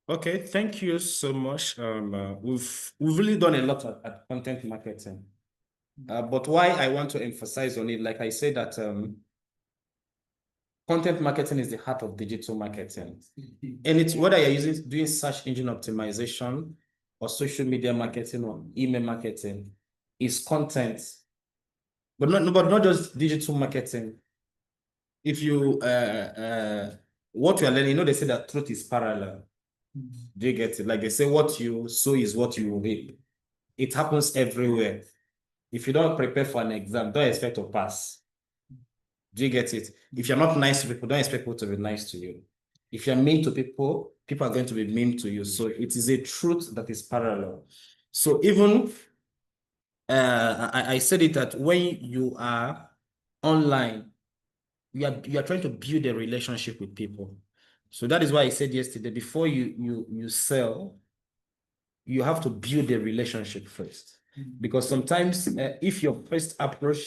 Okay, thank you so much. We've really done a lot at content marketing. But why I want to emphasize on it, like I said, that content marketing is the heart of digital marketing. And it's whether you're doing search engine optimization or social media marketing or email marketing, is content. But not just digital marketing. If you what you are learning, they say that truth is parallel. Do you get it? Like they say, what you sow is what you will reap. It happens everywhere. If you don't prepare for an exam, don't expect to pass. Do you get it? If you're not nice to people, don't expect people to be nice to you. If you're mean to people, people are going to be mean to you. So it is a truth that is parallel. So even I said it that when you are online, you are trying to build a relationship with people. So that is why I said yesterday, before you sell, you have to build a relationship first. Because sometimes if your first approach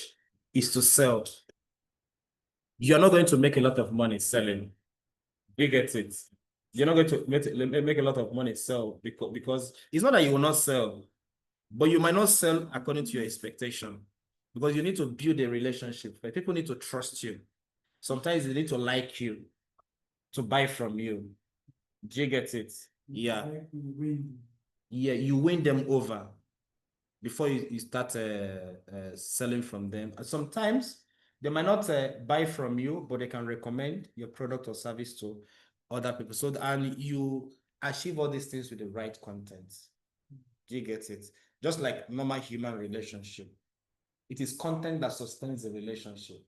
is to sell, you're not going to make a lot of money selling. You get it? You're not going to make a lot of money sell because it's not that you will not sell, but you might not sell according to your expectation, because you need to build a relationship where people need to trust you. Sometimes they need to like you to buy from you. Do you get it? Yeah. Yeah, you win them over before you start selling from them. And sometimes they might not buy from you, but they can recommend your product or service to other people. So, and you achieve all these things with the right content. Do you get it? Just like normal human relationship. It is content that sustains the relationship.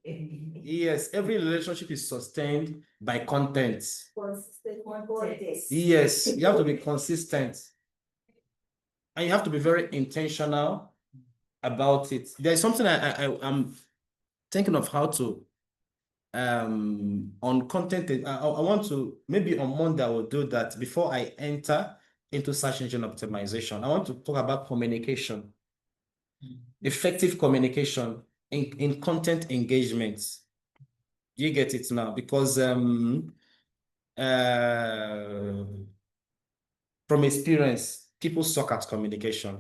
Yes, every relationship is sustained by content. Yes, you have to be consistent. And you have to be very intentional about it. There's something I'm thinking of how to on content. I want to, maybe on Monday I will do that before I enter into search engine optimization. I want to talk about communication, effective communication in content engagements. Do you get it now? Because from experience, people suck at communication.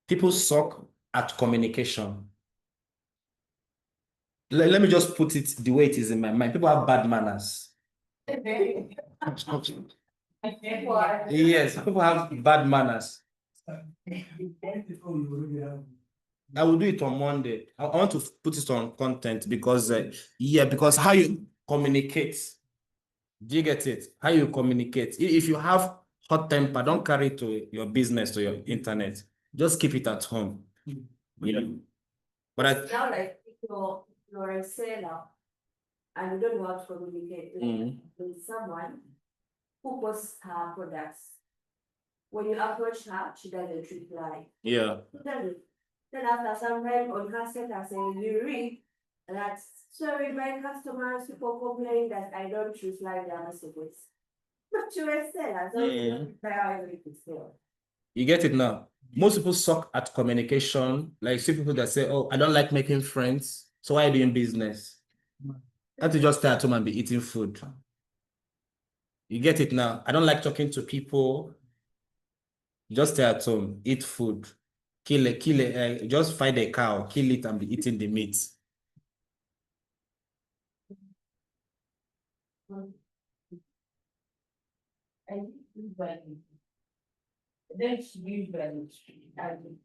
People suck at communication. Let me just put it the way it is in my mind. People have bad manners. Yes, people have bad manners. I will do it on Monday. I want to put it on content because, because how you communicate. Do you get it? How you communicate. If you have hot temper, don't carry it to your business, to your internet. Just keep it at home. You know. But now, like if you're a seller and you don't know how to communicate with someone who posts her products, when you approach her, she doesn't reply. Yeah. Then after some time on her center saying, you read that, sorry, my customers, people complain that I don't reply their messages. But you're a seller, so you get it now. Most people suck at communication. Like, see people that say, oh, I don't like making friends, so why are you doing business? I have to just stay at home and be eating food. You get it now. I don't like talking to people. Just stay at home, eat food, kill it, just find a cow, kill it, and be eating the meat. Then she usually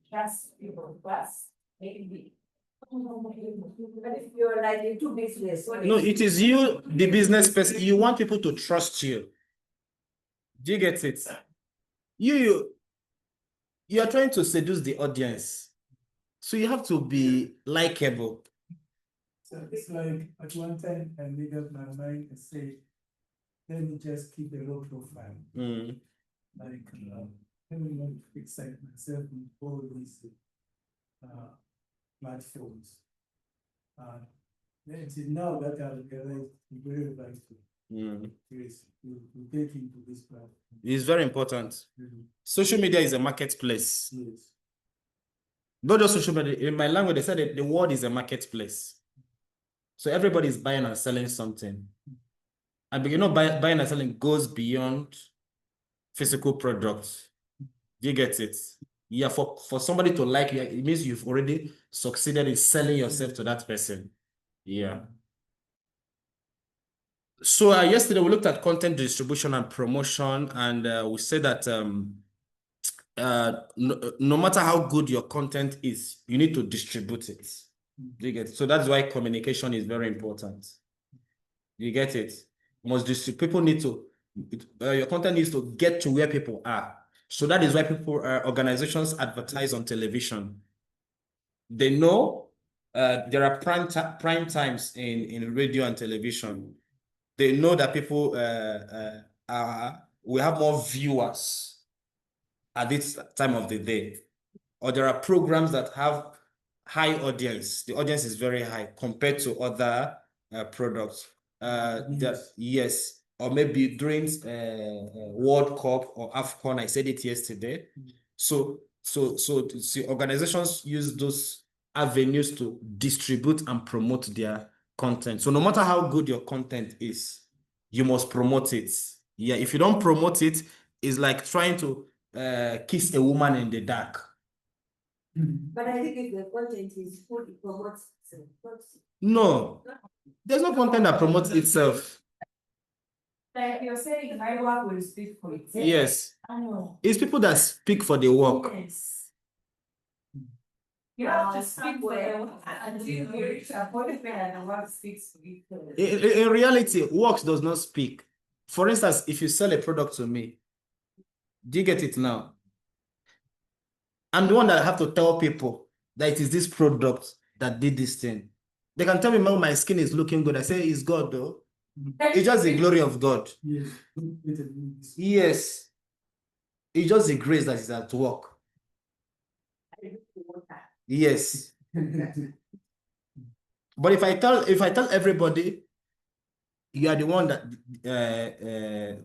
trust people first, maybe. But if you're like into business, no, it is you, the business person. You want people to trust you. Do you get it? You are trying to seduce the audience, so you have to be likable. So it's like at one time I made up my mind and say, let me just keep a low profile. Like let me not excite myself in all these platforms. Then until now that I realized very right to get into this platform. It's very important. Social media is a marketplace. Yes. Not just social media. In my language, they said that the world is a marketplace. So everybody is buying and selling something. And you know, buying and selling goes beyond physical products. Do you get it? Yeah, for somebody to like you, it means you've already succeeded in selling yourself to that person. Yeah. So yesterday we looked at content distribution and promotion, and we said that no matter how good your content is, you need to distribute it. Do you get it? So that's why communication is very important. You get it? Must distribute. People need to. Your content needs to get to where people are. So that is why organizations advertise on television. They know there are prime times in radio and television. They know that people we have more viewers at this time of the day, or there are programs that have high audience. The audience is very high compared to other products. Yes, or maybe during World Cup or AFCON. I said it yesterday. So organizations use those avenues to distribute and promote their content. So no matter how good your content is, you must promote it. Yeah, if you don't promote it, it's like trying to kiss a woman in the dark. But I think if the content is good, it promotes itself. No, there's no content that promotes itself. Like you're saying, my work will speak for itself. Yes, I know. it's people that speak for the work. Yes. You have to speak for the work until you reach a point where the work speaks for itself. In reality, works does not speak. For instance, if you sell a product to me, do you get it now? I'm the one that have to tell people that it is this product that did this thing. They can tell me, "Mom, my skin is looking good." I say, "It's God, though." It's just the glory of God. Yes. Yes. It's just the grace that is at work. Yes. But if I tell everybody, you are the one that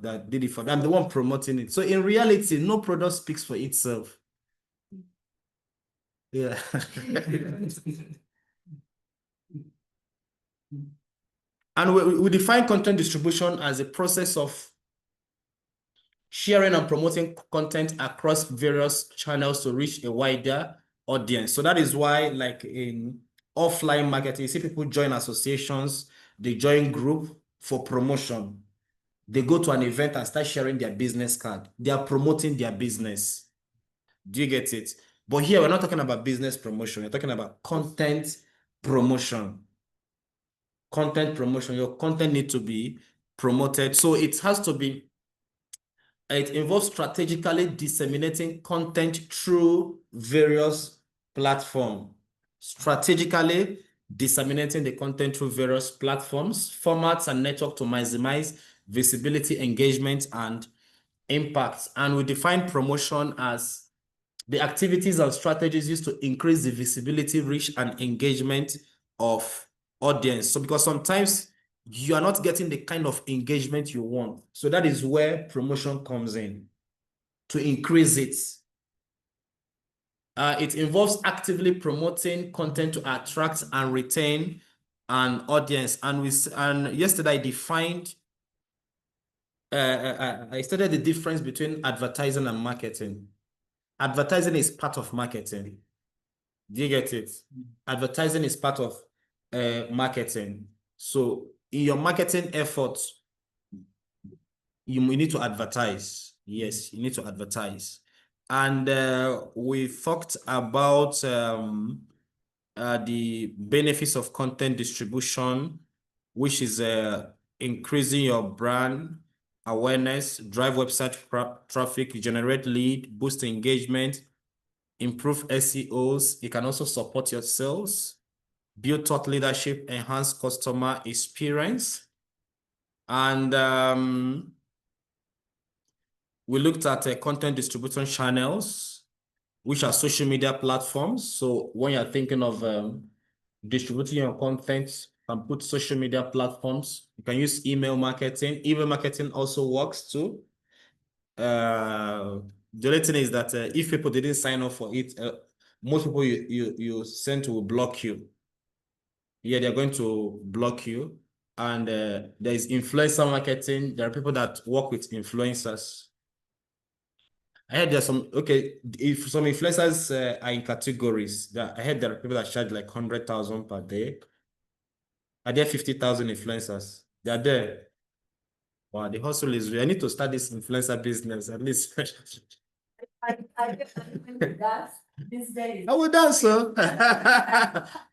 that did it for them, I'm the one promoting it. So in reality, no product speaks for itself. Yeah. And we define content distribution as a process of sharing and promoting content across various channels to reach a wider audience. So that is why, like in offline marketing, you see people join associations, they join group for promotion. They go to an event and start sharing their business card. They are promoting their business. Do you get it? But here, we're not talking about business promotion. We're talking about content promotion. Content promotion. Your content needs to be promoted. So it has to be, it involves strategically disseminating content through various platforms. Strategically disseminating the content through various platforms, formats, and network to maximize visibility, engagement, and impact. And we define promotion as the activities and strategies used to increase the visibility, reach, and engagement of audience. So because sometimes you are not getting the kind of engagement you want. So that is where promotion comes in to increase it. It involves actively promoting content to attract and retain an audience. And yesterday I defined, I stated the difference between advertising and marketing. Advertising is part of marketing. Do you get it? Advertising is part of marketing. So in your marketing efforts, you need to advertise. Yes, you need to advertise. And we talked about the benefits of content distribution, which is increasing your brand awareness, drive website traffic, generate lead, boost engagement, improve SEOs. It can also support your sales, build thought leadership, enhance customer experience. And we looked at content distribution channels, which are social media platforms. So when you're thinking of distributing your content, you can put social media platforms. You can use email marketing. Email marketing also works too. The only thing is that if people didn't sign up for it, most people you send to will block you. Yeah, they're going to block you. and there is influencer marketing. There are people that work with influencers. I heard there's some, okay, if some influencers are in categories, I heard there are people that charge like 100,000 per day. Are there 50,000 influencers? They are there. Wow, the hustle is real. I need to start this influencer business at least. I dance these days. I will dance, sir.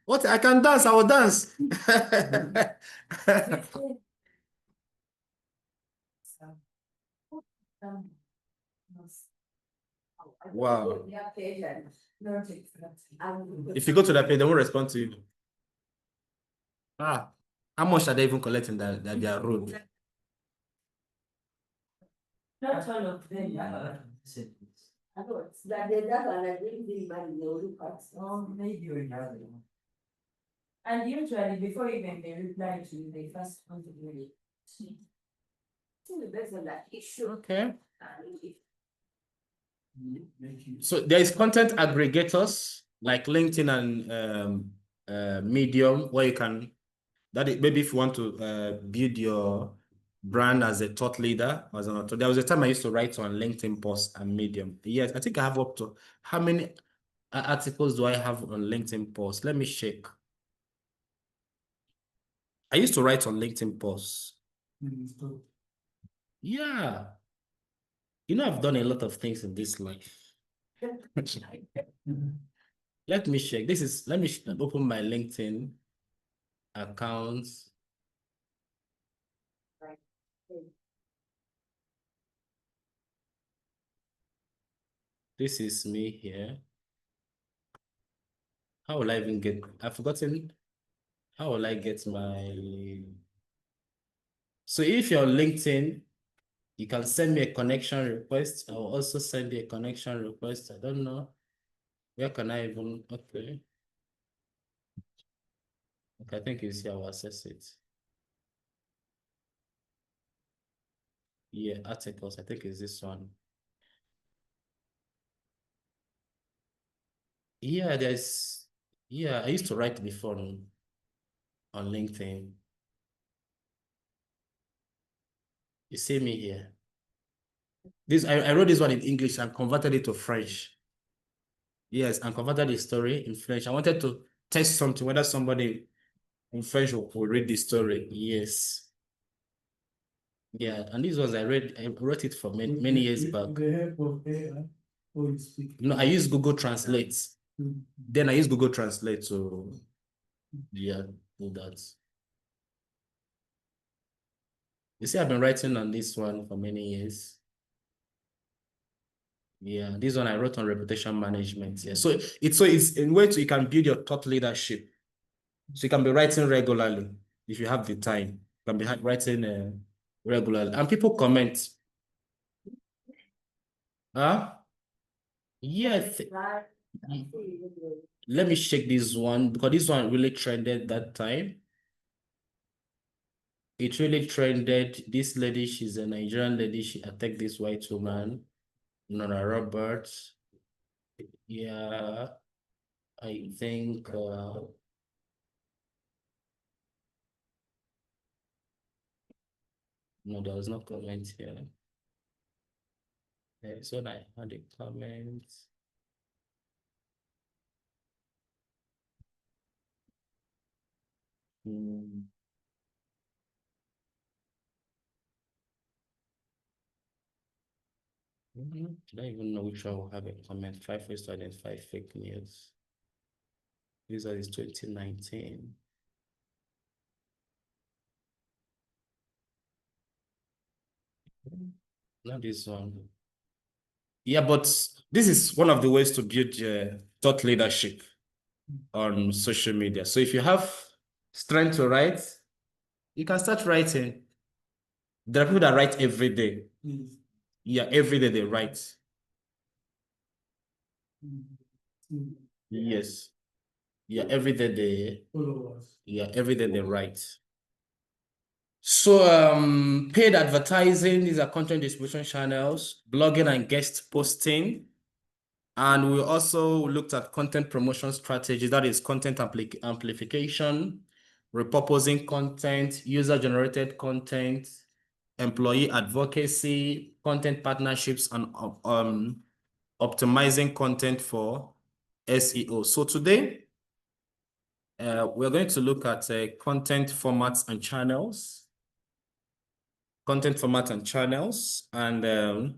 What? I can dance, I will dance. Wow. If you go to that page, they won't respond to you. Ah, how much are they even collecting that they are rude? Not all of them. I know it's that they that one I didn't really money, they will look at. Maybe we have it. And usually before even they reply to you, they first want to do it. It's the best of that issue. Okay. If So there is content aggregators like LinkedIn and Medium where you can, maybe if you want to build your brand as a thought leader, as an author. There was a time I used to write on LinkedIn posts and Medium. Yes, I think I have up to, how many articles do I have on LinkedIn posts? Let me check. I used to write on LinkedIn posts. Yeah. You know, I've done a lot of things in this life. Let me check. Let me open my LinkedIn account. This is me here. How will I even get, I've forgotten, how will I get my, so if you're on LinkedIn, you can send me a connection request. I will also send you a connection request. I don't know. Where can I even, okay. Okay, I think you see, I will access it. Yeah, articles, I think it's this one. Yeah, I used to write before on LinkedIn. You see me here. I wrote this one in English and converted it to French. Yes, and converted the story in French. I wanted to test something, whether somebody in French will read the story. Yes. Yeah, and these ones I wrote it for many years back. The help of AI, or you speak. No, I use Google Translate. Then I use Google Translate to, yeah, do that. You see, I've been writing on this one for many years. Yeah, this one I wrote on reputation management. Yeah, so it's in way to you can build your thought leadership. So you can be writing regularly if you have the time. You can be writing regularly, and people comment. Huh? Yes. Let me check this one because this one really trended that time. It really trended. This lady, she's a Nigerian lady. She attacked this white woman, Nora Roberts. Yeah, I think no, there was no comment here. So I had a comment. Did I even know which one will have a comment? 5 ways to identify fake news. This is 2019. Not this one. Yeah, but this is one of the ways to build thought leadership on social media. So if you have strength to write, you can start writing. There are people that write every day. Yeah, every day they write. Yes. Yeah, every day they write. So paid advertising, these are content distribution channels, blogging and guest posting. And we also looked at content promotion strategies, that is content amplification, repurposing content, user-generated content, employee advocacy, content partnerships, and optimizing content for SEO. So today, we're going to look at content formats and channels. Content format and channels, and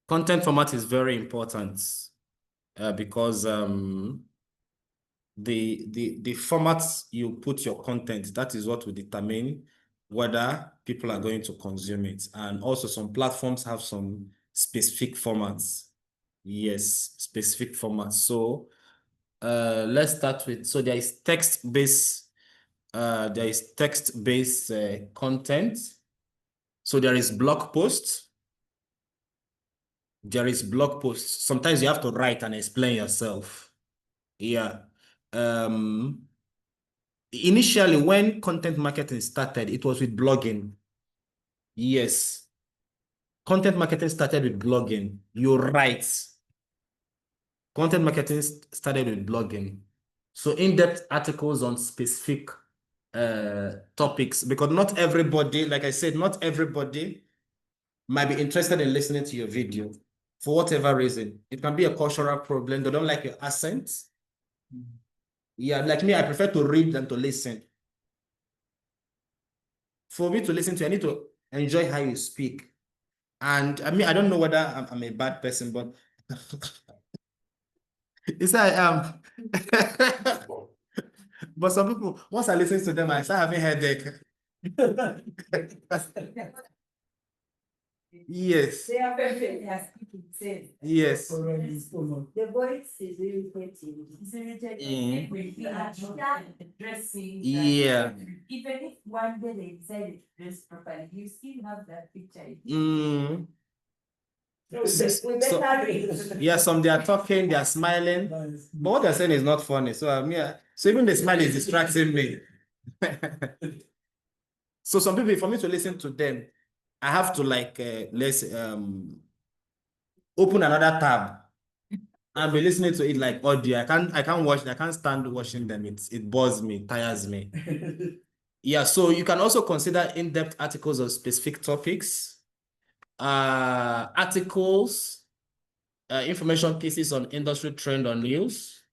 content format is very important because the formats you put your content, that is what will determine whether people are going to consume it. And also some platforms have some specific formats. Yes, specific formats. So let's start with, so there is text-based content. So there is blog posts. There is blog posts. Sometimes you have to write and explain yourself. Yeah. Initially, when content marketing started, it was with blogging. Yes. Content marketing started with blogging. You write. Content marketing started with blogging. So in-depth articles on specific topics, because not everybody, like I said, not everybody might be interested in listening to your video for whatever reason. It can be a cultural problem. They don't like your accent. Yeah, like me, I prefer to read than to listen. For me to listen to, I need to enjoy how you speak. And I mean, I don't know whether I'm a bad person, but it's I am. But some people, once I listen to them, I start having headache. Yes. They are perfect, they are speaking sense. Yes. The voice is irritating. It's irritating. Mm. We are dressing. Yeah. Even if one day they decide to dress properly, you still have that picture. Mm. We better read. Yeah, some they are talking, they are smiling, but what they're saying is not funny. So so even the smile is distracting me. So some people, for me to listen to them, I have to like let's open another tab and be listening to it like audio. I can't watch, I can't stand watching them. It bores me, tires me. Yeah, so you can also consider in-depth articles on specific topics, articles, information pieces on industry trend or news,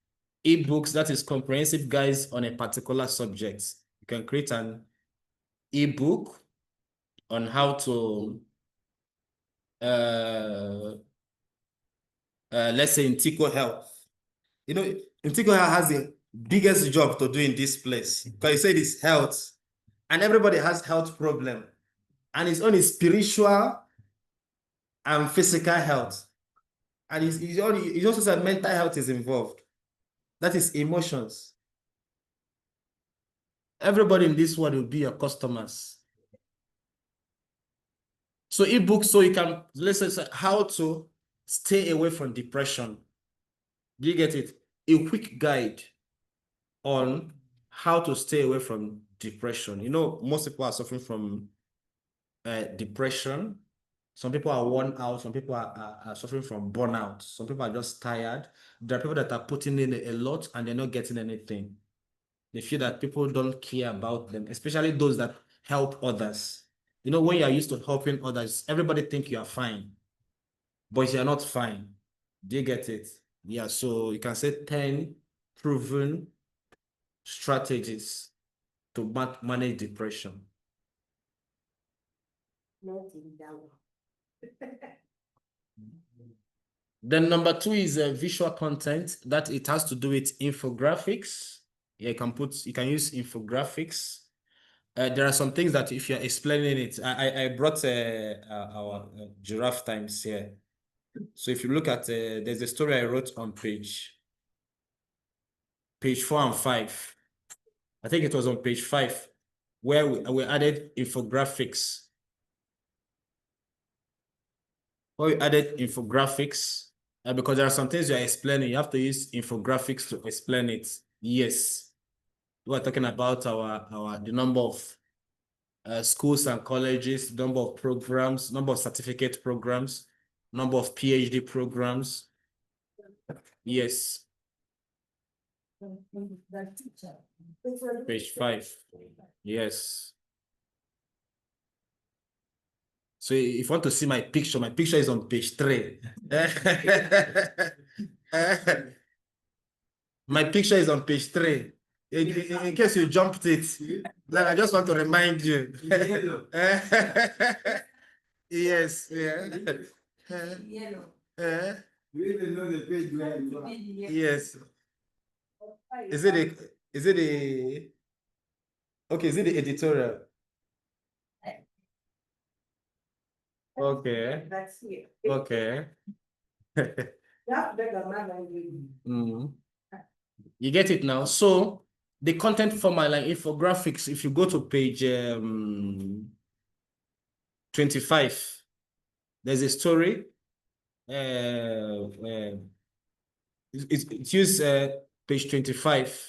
ebooks, that is comprehensive guides on a particular subject. You can create an ebook on how to let's say in Tico Health. You know, in Tico Health has the biggest job to do in this place because you said it's health, and everybody has health problem, and it's only spiritual and physical health, and it's also said mental health is involved. That is emotions. Everybody in this world will be your customers. So ebook, so you can listen to how to stay away from depression. Do you get it? A quick guide on how to stay away from depression. You know, most people are suffering from depression. Some people are worn out. Some people are suffering from burnout. Some people are just tired. There are people that are putting in a lot and they're not getting anything. They feel that people don't care about them, especially those that help others. You know, when you're used to helping others, everybody think you are fine, but you're not fine. Do you get it? Yeah, so you can say 10 proven strategies to manage depression. Not in that one. Then number 2 is visual content, that it has to do with infographics. Yeah, you can use infographics. There are some things that if you're explaining it, I brought our giraffe times here. So if you look at, there's a story I wrote on page 4 and 5. I think it was on page 5 where we added infographics. Where we added infographics because there are some things you're explaining. You have to use infographics to explain it. Yes, we're talking about the number of schools and colleges, number of programs, number of certificate programs, number of PhD programs. Yes. That teacher. Page 5. Yes. So if you want to see my picture is on page 3. My picture is on page 3. In case you jumped it, like I just want to remind you. Yes, yeah. Yellow. We even know the page where you are. Yes. Is it the okay, is it the editorial? Okay. That's here. Okay. That beggar man I read. Mm. You get it now. So the content format, like infographics, if you go to page 25, there's a story. It's use page 25.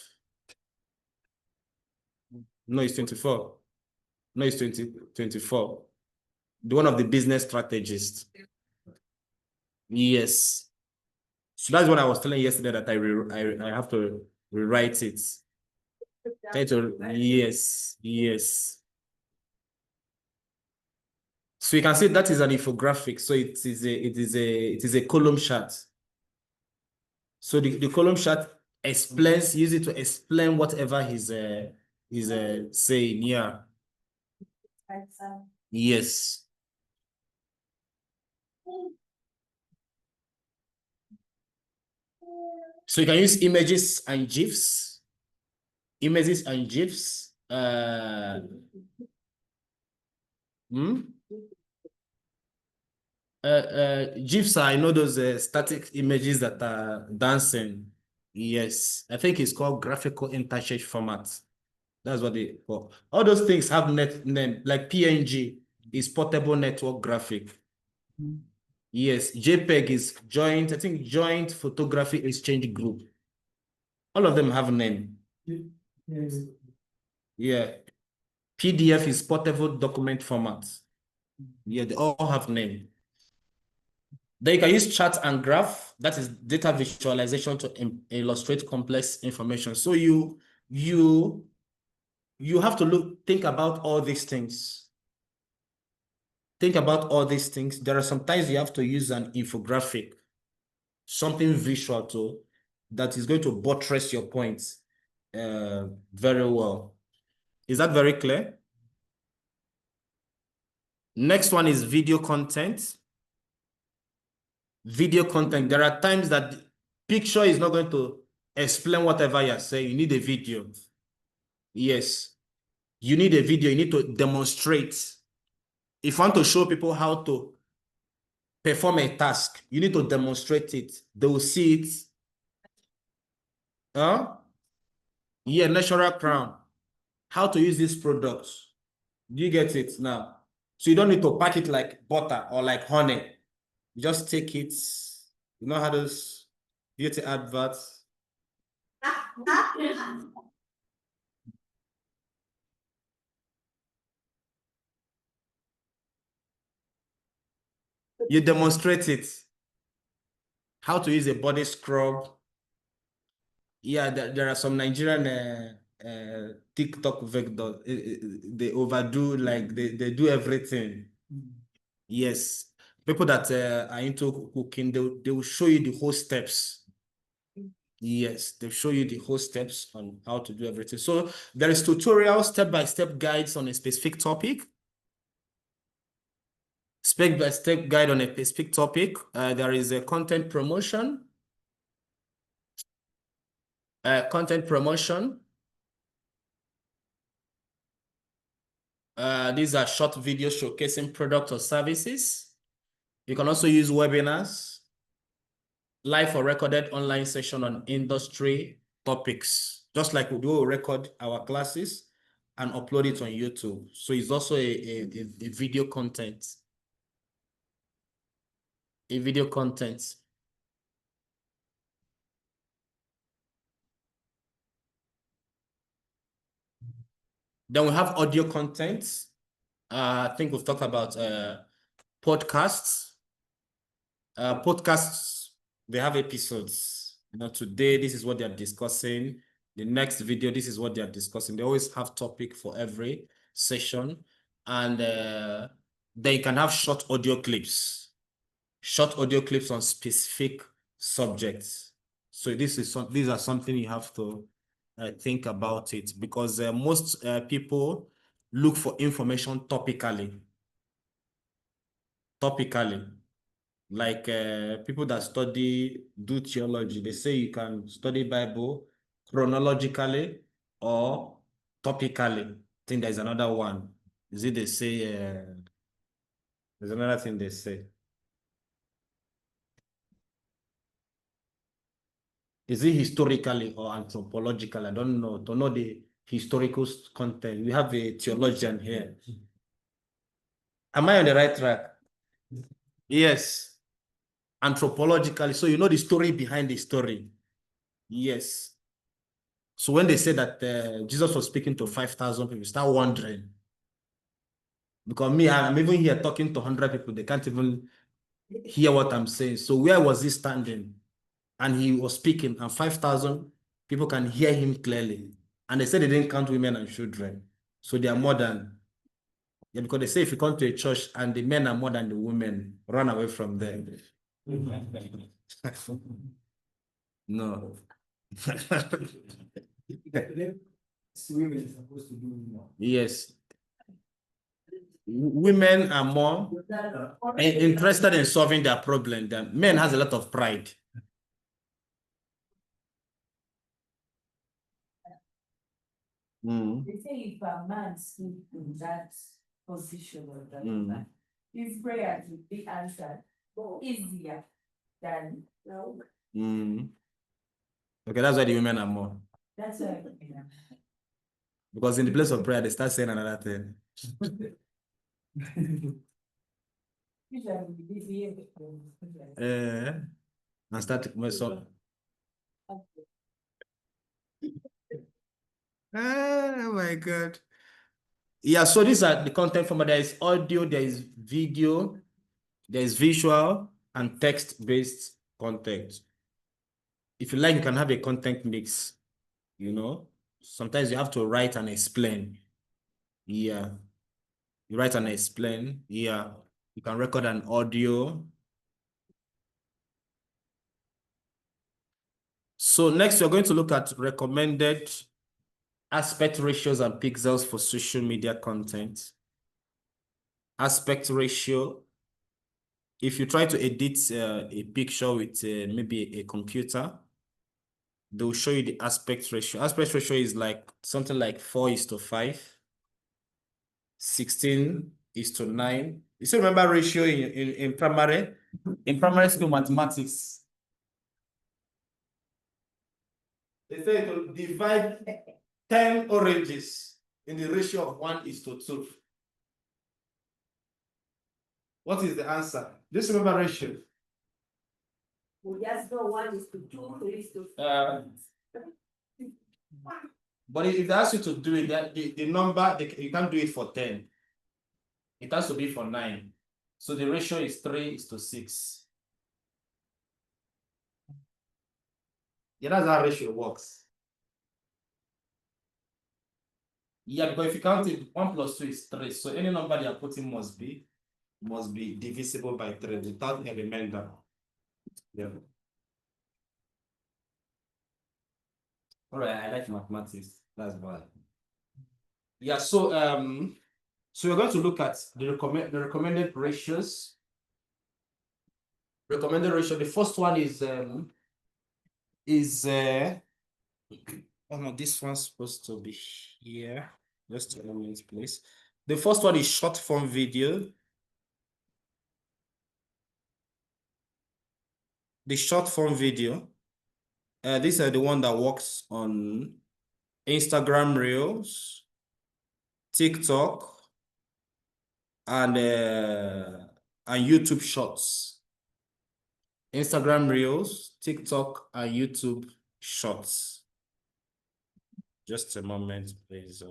No, it's 24. No, it's 24. The one of the business strategists. Yes. So that's what I was telling you yesterday, that I have to rewrite it. Yes, yes. So you can see that is an infographic. So it is a column chart. So the column chart explains, use it to explain whatever he's saying. Yeah. Yes. So you can use images and GIFs. Images and GIFs. GIFs are, I know, those static images that are dancing. Yes, I think it's called graphical interchange format. That's what they call. All those things have net name, like PNG is portable network graphic. Yes, JPEG is joint, I think joint photography exchange group. All of them have name. Yeah. PDF is portable document format. Yeah, they all have name. Then you can use chart and graph, that is data visualization to illustrate complex information. So you have to think about all these things. Think about all these things. There are sometimes you have to use an infographic, something visual that is going to buttress your points very well. Is that very clear? Next one is video content. Video content. There are times that picture is not going to explain whatever you're saying. You need a video. Yes. You need a video. You need to demonstrate. If you want to show people how to perform a task, you need to demonstrate it. They will see it. Huh? Yeah, natural crown. How to use this product. Do you get it now? So you don't need to pack it like butter or like honey. You just take it. You know how those beauty adverts. You demonstrate it. How to use a body scrub. Yeah, there are some Nigerian TikTok vectors. They overdo, like they do everything. Yes. People that are into cooking, they will show you the whole steps. Yes, they show you the whole steps on how to do everything. So there is tutorial, step-by-step guides on a specific topic. Step-by-step guide on a specific topic. There is a content promotion. Content promotion. These are short videos showcasing product or services. You can also use webinars, live or recorded online session on industry topics, just like we do record our classes and upload it on YouTube. So it's also a video content. A video content. Then we have audio content. I think we've talked about podcasts. Podcasts, they have episodes. Today, this is what they're discussing. The next video, this is what they're discussing. They always have topic for every session. And then you can have short audio clips on specific subjects. So these are something you have to think about it, because most people look for information topically. Like people that do theology, they say you can study Bible chronologically or topically. I think there's another one. Is it they say, there's another thing they say. Is it historically or anthropological? I don't know. Don't know the historical content. We have a theologian here. Am I on the right track? Yes. Anthropologically. So you know the story behind the story. Yes. So when they say that Jesus was speaking to 5,000 people, you start wondering. Because me, I'm even here talking to 100 people. They can't even hear what I'm saying. So where was he standing? And he was speaking, and 5,000 people can hear him clearly. And they said they didn't count women and children. So they are more than, yeah, because they say if you come to a church and the men are more than the women, run away from them. No. Women are supposed to do more. Yes. Women are more interested in solving their problem than men. Has a lot of pride. They say if a man sleep in that position or that, his prayer will be answered easier than no. Okay, that's why the women are more. That's why. Because in the place of prayer, they start saying another thing. Usually we behave. And start to mess up. Oh my God. Yeah, so these are the content format. There is audio, there is video, there is visual, and text-based content. If you like, you can have a content mix, Sometimes you have to write and explain. Yeah. You write and explain. Yeah. You can record an audio. So next, we're going to look at recommended aspect ratios and pixels for social media content. Aspect ratio. If you try to edit a picture with maybe a computer, they'll show you the aspect ratio. Aspect ratio is like something like 4:5, 16:9. You still remember ratio in primary? In primary school mathematics. They say to divide 10 oranges in the ratio of 1:2. What is the answer? Just remember ratio. We just know 1:2, 3:5. But if they ask you to do it, the number, you can't do it for 10. It has to be for 9. So the ratio is 3:6. Yeah, that's how ratio works. Yeah, because if you count it, 1 + 2 is 3. So any number they are putting must be divisible by 3 without a remainder. Yeah. All right, I like mathematics. That's why. Yeah, so we're going to look at the recommended ratios. Recommended ratio. The first one is oh no, this one's supposed to be here. Just a moment, please. The first one is short form video. The short form video. These are the one that works on Instagram Reels, TikTok, and YouTube Shorts. Instagram Reels, TikTok, and YouTube Shorts. Just a moment, please.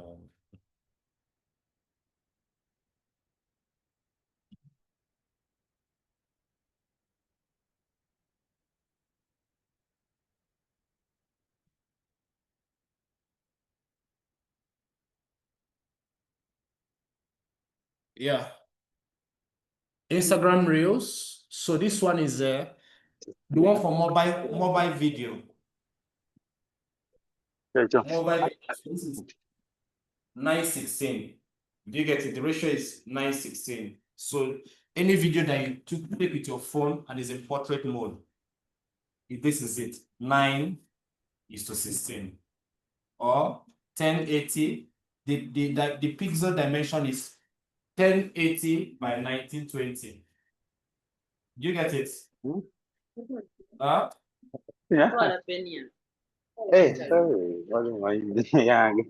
Yeah. Instagram Reels. So this one is the one for mobile video. Mobile video. So this is 9:16. Do you get it? The ratio is 9:16. So any video that you take with your phone and is in portrait mode, if this is it, 9:16. Or 1080. The pixel dimension is 1080 by 1920. Do you get it? Yeah. What opinion? Hey, sorry. Yange.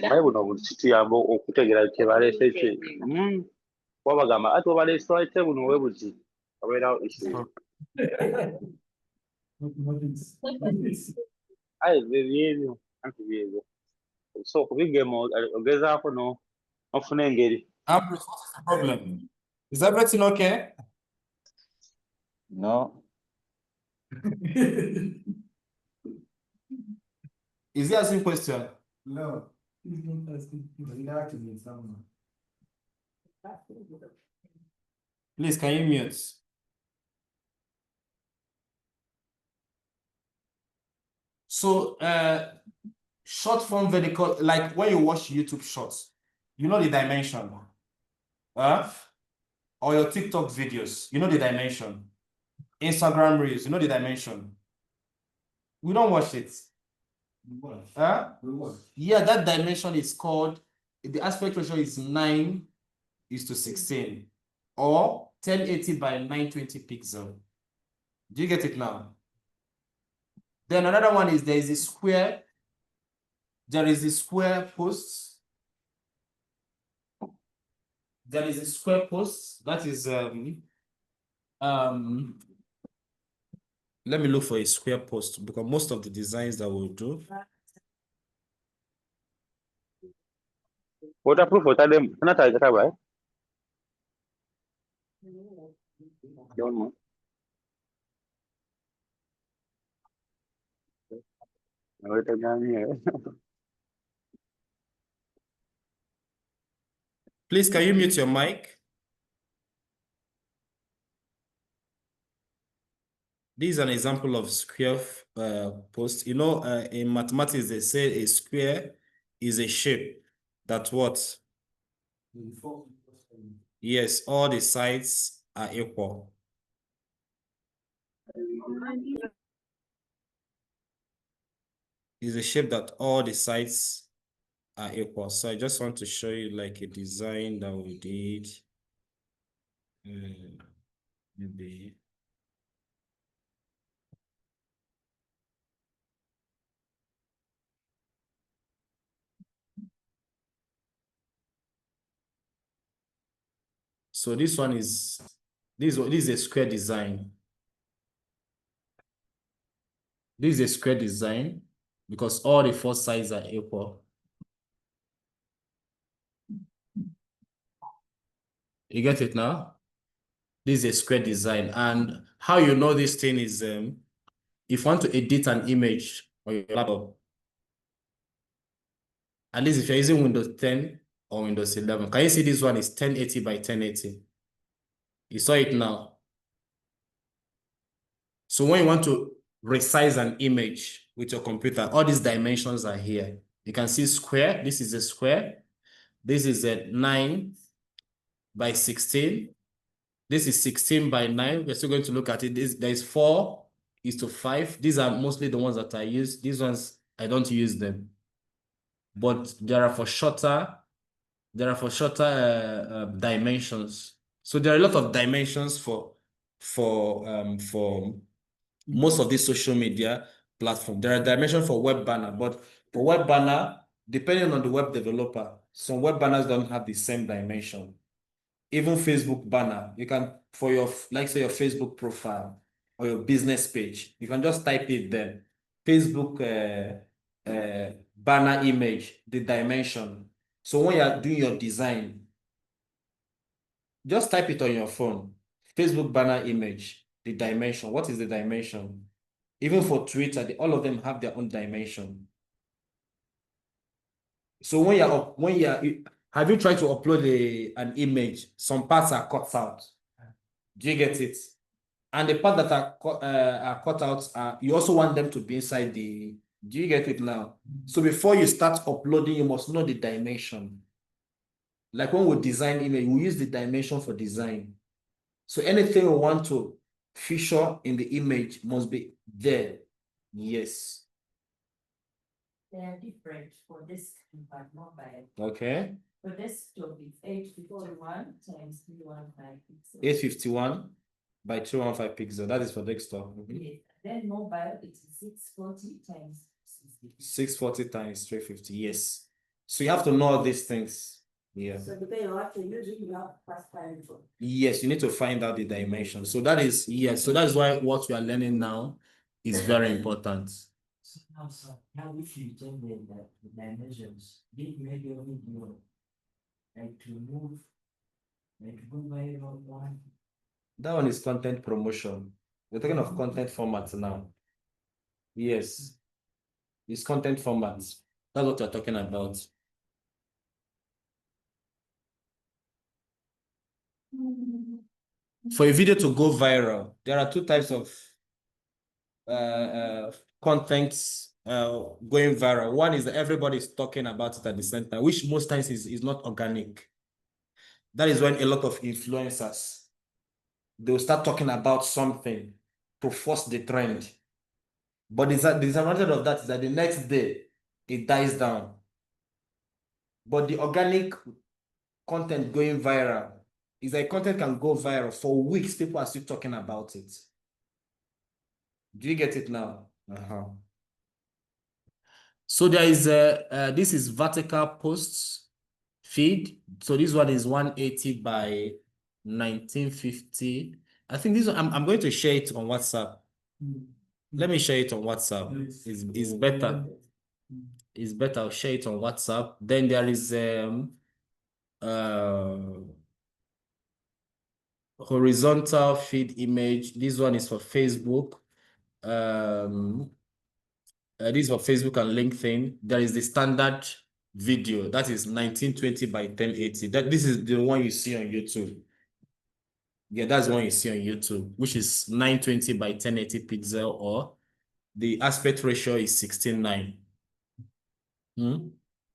Naye buno kituyamba okutegeera kye baleese ki. Wabagamba ate obaleese ate buno we buti abeerawo issue. Aye byebyo anti byebyo. So kubigema ogezaako n'ofuna engeri. What's the problem? Is everything okay? No. Is he asking question? No, he's not asking. He's asking someone. Please, can you mute? So, short form vertical, like when you watch YouTube shorts, you know the dimension. Or your TikTok videos, you know the dimension. Instagram Reels, you know the dimension. We don't watch it. Yeah, that dimension is called, the aspect ratio is 9:16 or 1080 by 920 pixel. Do you get it now? Then another one is there is a square post. There is a square post that is let me look for a square post because most of the designs that we'll do. Waterproof otadde tanatayita right? Don't know. Please, can you mute your mic? This is an example of square post. You know, in mathematics, they say a square is a shape that what? Yes, all the sides are equal. It's a shape that all the sides are equal. So I just want to show you like a design that we did. Maybe. So this one is this is a square design. This is a square design because all the four sides are equal. You get it now? This is a square design. And how you know this thing is if you want to edit an image on your laptop, at least if you're using Windows 10 or Windows 11, can you see this one is 1080 by 1080? You saw it now. So when you want to resize an image with your computer, all these dimensions are here. You can see square. This is a square. This is a 9 by 16. This is 16 by 9. We're still going to look at it. There is 4:5. These are mostly the ones that I use. These ones, I don't use them. But there are for shorter dimensions. So there are a lot of dimensions for most of these social media platforms. There are dimensions for web banner, but for web banner, depending on the web developer, some web banners don't have the same dimension. Even Facebook banner, you can, for your, like say your Facebook profile or your business page, you can just type it there. Facebook banner image, the dimension. So when you're doing your design, just type it on your phone. Facebook banner image, the dimension. What is the dimension? Even for Twitter, all of them have their own dimension. So when you're Have you tried to upload an image? Some parts are cut out. Do you get it? And the part that are cut out, you also want them to be inside the. Do you get it now? So before you start uploading, you must know the dimension. Like when we design image, we use the dimension for design. So anything we want to feature in the image must be there. Yes. They are different for this but mobile. Okay. For desktop, it's 851 times 315 pixels. 851 by 215 pixels. That is for desktop. Yes. Then mobile, it's 640 times 60. 640 times 350. Yes. So you have to know all these things. Yeah. So depending on what you're using, you have to pass time for. Yes, you need to find out the dimension. So that is, yes, so that is why what we are learning now is very important. So now if you change the dimensions, did you make your video like to move, like go viral one? That one is content promotion. We're talking of content formats now. Yes. It's content formats. That's what we're talking about. For a video to go viral, there are two types of contents going viral. One is that everybody's talking about it at the same time, which most times is not organic. That is when a lot of influencers, they'll start talking about something to force the trend. But the disadvantage of that is that the next day, it dies down. But the organic content going viral is that content can go viral for weeks. People are still talking about it. Do you get it now? So there is this is vertical posts feed. So this one is 180 by 1950. I think this one, I'm going to share it on WhatsApp. Let me share it on WhatsApp. It's better. It's better. I'll share it on WhatsApp. Then there is horizontal feed image. This one is for Facebook. This is for Facebook and LinkedIn. There is the standard video that is 1920 by 1080. This is the one you see on YouTube. Yeah, that's the one you see on YouTube, which is 920 by 1080 pixel, or the aspect ratio is 16:9.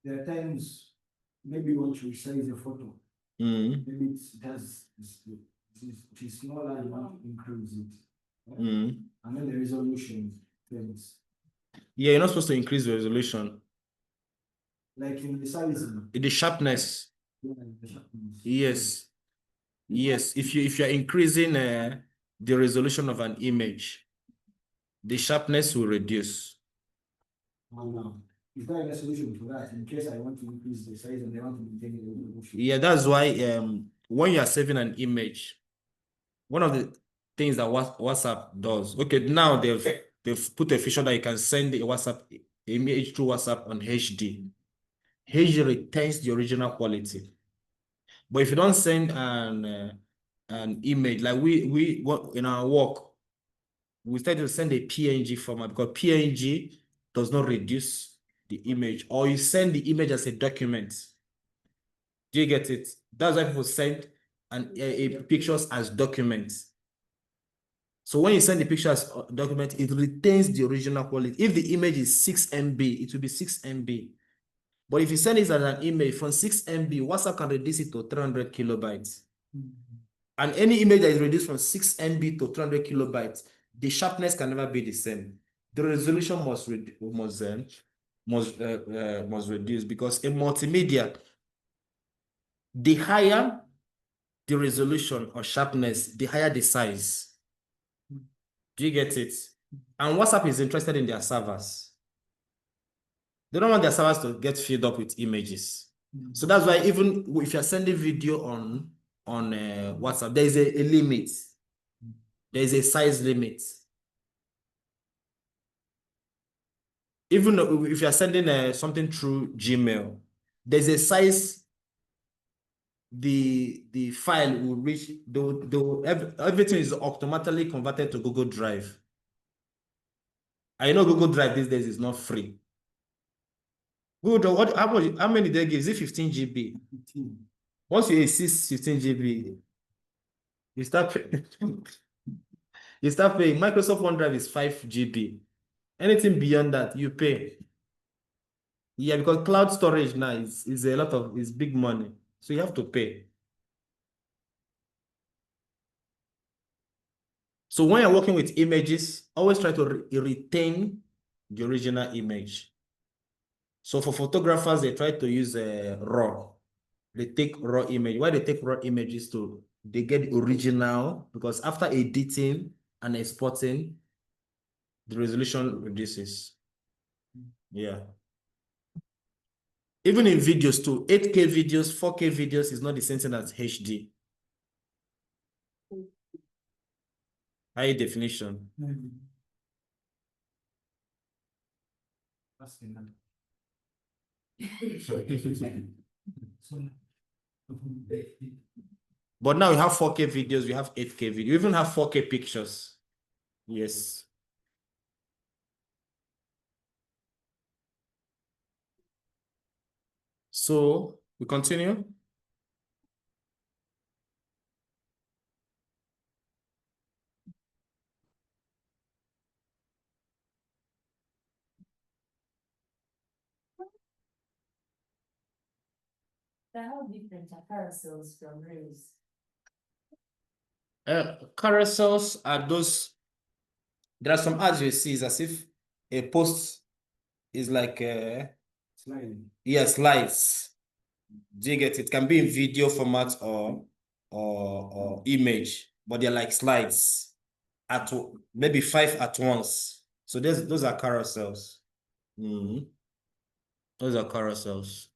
There are times maybe you want to resize a photo. Maybe it is smaller and you want to increase it. And then the resolution things. Yeah, you're not supposed to increase the resolution. Like in the size. The sharpness. Yeah, the sharpness. Yes. Yes. If you're increasing the resolution of an image, the sharpness will reduce. No. Is there a solution to that in case I want to increase the size and I want to maintain the resolution? Yeah, that's why when you are saving an image, one of the things that WhatsApp does, okay, now they've put a feature that you can send the WhatsApp image through WhatsApp on HD. HD retains the original quality. But if you don't send an image, like we in our work, we start to send a PNG format because PNG does not reduce the image, or you send the image as a document. Do you get it? That's why people send pictures as documents. So when you send the picture as a document, it retains the original quality. If the image is 6 MB, it will be 6 MB. But if you send it as an image from 6 MB, WhatsApp can reduce it to 300 kilobytes. And any image that is reduced from 6 MB to 300 kilobytes, the sharpness can never be the same. The resolution must reduce, because in multimedia, the higher the resolution or sharpness, the higher the size. Do you get it? And WhatsApp is interested in their servers. They don't want their servers to get filled up with images. So that's why even if you're sending video on WhatsApp, there is a limit. There is a size limit. Even if you're sending something through Gmail, there's a size the file will reach. Everything is automatically converted to Google Drive. I know Google Drive these days is not free. Good. How many they give? Is it 15 GB? Once you exceed 15 GB, you start you start paying. Microsoft OneDrive is 5 GB. Anything beyond that, you pay. Yeah, because cloud storage now is a lot of is big money. So you have to pay. So when you're working with images, always try to retain the original image. So for photographers, they try to use RAW. They take raw image. Why they take raw images to they get the original, because after editing and exporting, the resolution reduces. Yeah. Even in videos too, 8K videos, 4K videos is not the same thing as HD. High definition. That's enough. But now we have 4K videos, we have 8K video, we even have 4K pictures. Yes. So we continue. How different are carousels from reels? Carousels are those. There are some ads you see is as if a post is like slides. Do you get it? It can be in video format or image, but they're like slides at maybe 5 at once. So those are carousels. Those are carousels.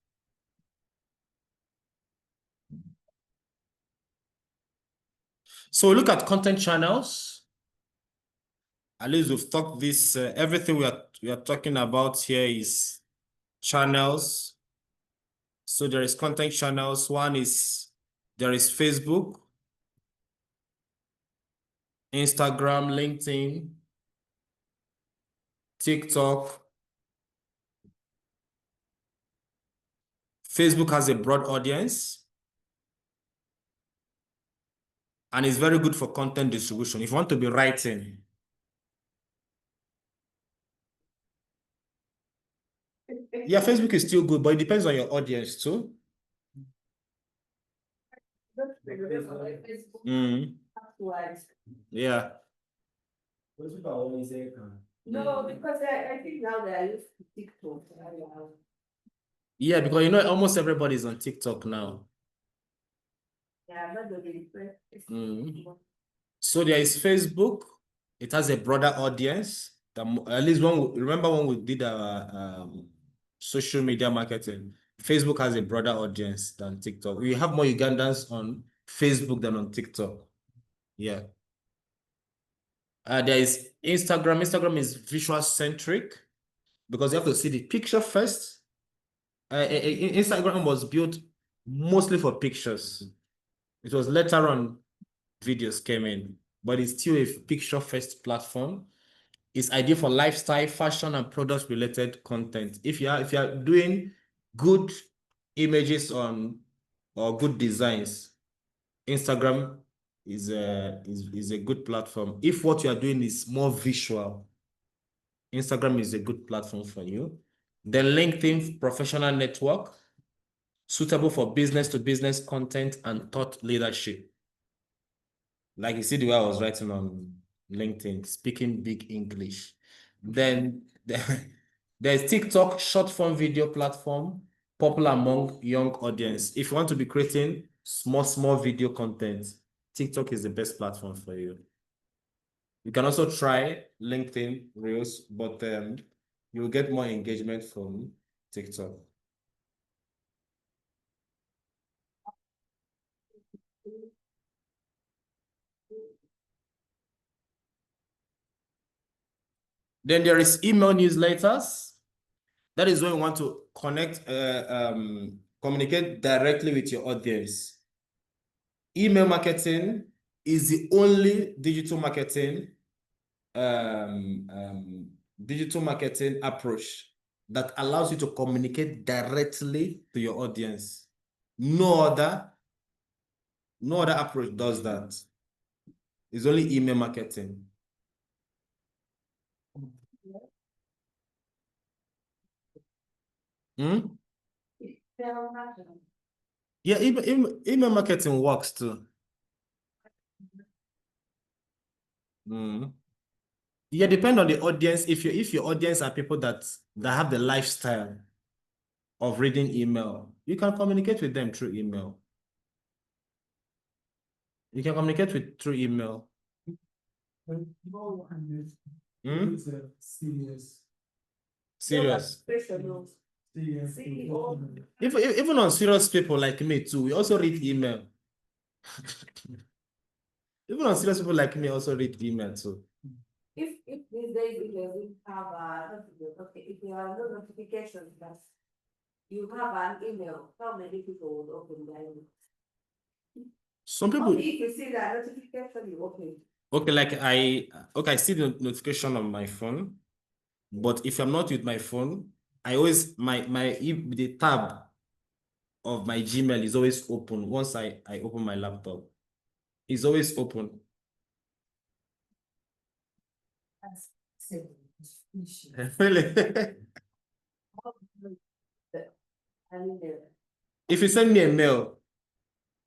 So look at content channels. At least we've talked this. Everything we are talking about here is channels. So there is content channels. There is Facebook, Instagram, LinkedIn, TikTok. Facebook has a broad audience and is very good for content distribution. If you want to be writing, yeah, Facebook is still good, but it depends on your audience too. Yeah. No, because I think now they are used to TikTok. Yeah, because almost everybody's on TikTok now. Yeah, not really. So there is Facebook. It has a broader audience. At least remember when we did our social media marketing, Facebook has a broader audience than TikTok. We have more Ugandans on Facebook than on TikTok. Yeah. There is Instagram. Instagram is visual centric because you have to see the picture first. Instagram was built mostly for pictures. It was later on videos came in, but it's still a picture first platform. It's ideal for lifestyle, fashion, and product related content. If you are doing good images or good designs, Instagram is a good platform. If what you are doing is more visual, Instagram is a good platform for you. Then LinkedIn, professional network, suitable for business to business content and thought leadership. Like you see the way I was writing on LinkedIn, speaking big English. Then there's TikTok, short form video platform, popular among young audience. If you want to be creating small video content, TikTok is the best platform for you. You can also try LinkedIn Reels, but you'll get more engagement from TikTok. Then there is email newsletters. That is when you want to communicate directly with your audience. Email marketing is the only digital marketing approach that allows you to communicate directly to your audience. No other approach does that. It's only email marketing. Hmm? Yeah, email marketing works too. Yeah, depend on the audience. If your audience are people that have the lifestyle of reading email, you can communicate with them through email. You can communicate through email. It's a serious. Serious. Serious. Even on serious people like me too, we also read email. Even on serious people like me, also read email too. If these days it doesn't have if there are no notifications, but you have an email, how many people would open the email? Some people. Only if you see that notification, you open it. Okay, like I see the notification on my phone, but if I'm not with my phone, I always the tab of my Gmail is always open once I open my laptop. It's always open. Really? If you send me a mail,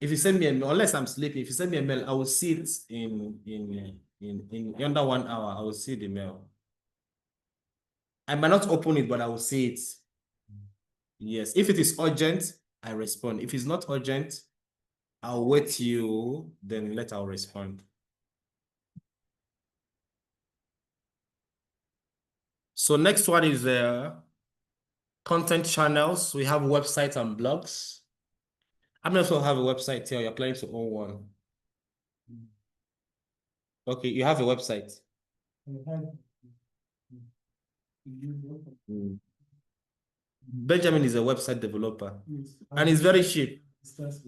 unless I'm sleeping, if you send me a mail, I will see it in under 1 hour. I will see the mail. I might not open it, but I will see it. Yes. If it is urgent, I respond. If it's not urgent, I'll wait you, then later I'll respond. So next one is content channels. We have websites and blogs. I'm not sure have a website here. You're planning to own one. Okay, you have a website. Benjamin is a website developer, and it's very cheap.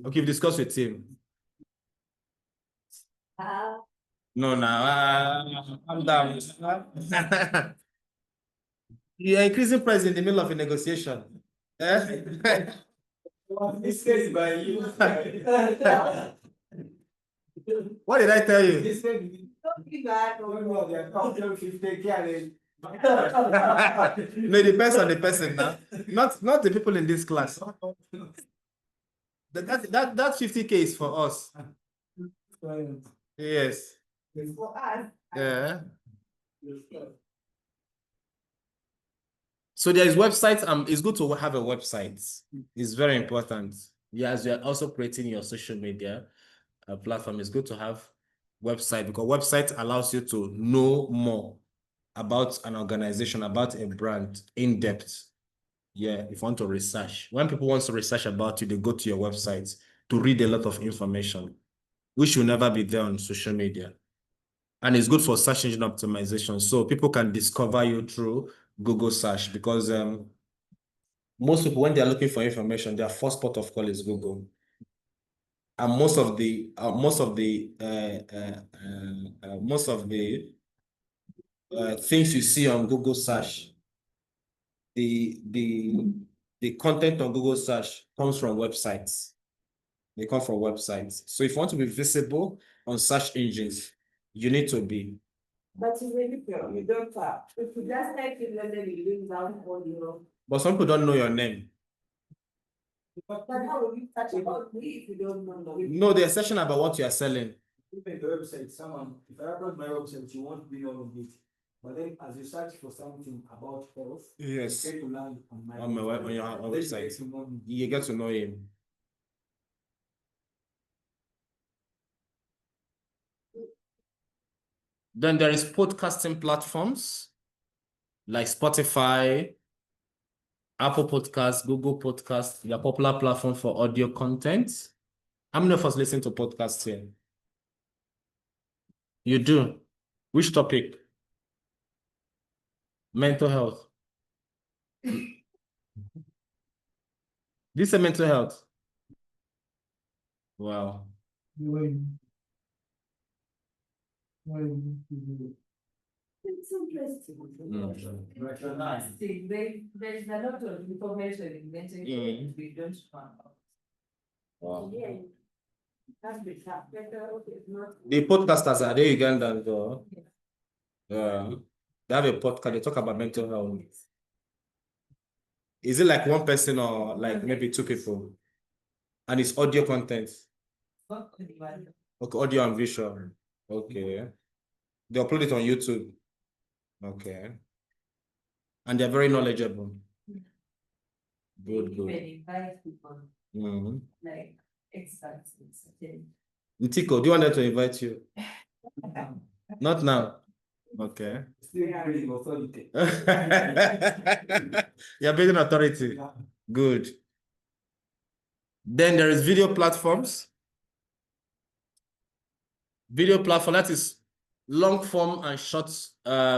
Okay, discuss with him. No, I'm down. You are increasing price in the middle of a negotiation. This is by you. What did I tell you? No, it depends on the person now. Not the people in this class. That 50K is for us. Yes. Yeah. So there is websites. It's good to have a website. It's very important. Yeah, as you're also creating your social media platform, it's good to have website, because website allows you to know more about an organization, about a brand in depth. Yeah, if you want to research. When people want to research about you, they go to your website to read a lot of information, which will never be there on social media. And it's good for search engine optimization. So people can discover you through Google search, because most people, when they're looking for information, their first port of call is Google. And most of the things you see on Google search, the content on Google search comes from websites. They come from websites. So if you want to be visible on search engines, you need to be. But you don't have. If you just type in London, you bring down all your. But some people don't know your name. But how will you search about me if you don't know me? No, they're searching about what you are selling. Even the website, if I upload my website, you won't be known of it. But then as you search for something about health, Yes. you get to land on On your website. You get to know him. Then there is podcasting platforms like Spotify, Apple Podcasts, Google Podcasts. They are popular platform for audio content. How many of us listen to podcasts here? You do? Which topic? Mental health. This is mental health. Wow. It's interesting. See, there's a lot of information in mental we don't find out. Wow. Yeah. That's the fact. Better, okay, not. The podcasters are they Ugandan though? Yeah. They have a podcast, they talk about mental health. Is it like one person or like maybe two people? And it's audio content. Not anyone. Okay, audio and visual. Okay. They upload it on YouTube. Okay. And they're very knowledgeable. Good, They good. invite people Mm-hmm. like experts in certain. Ntiko, do you want them to invite you? Not now. Okay. Still building authority. You're building authority. Good. Then there is video platforms. Video platform, that is long form and short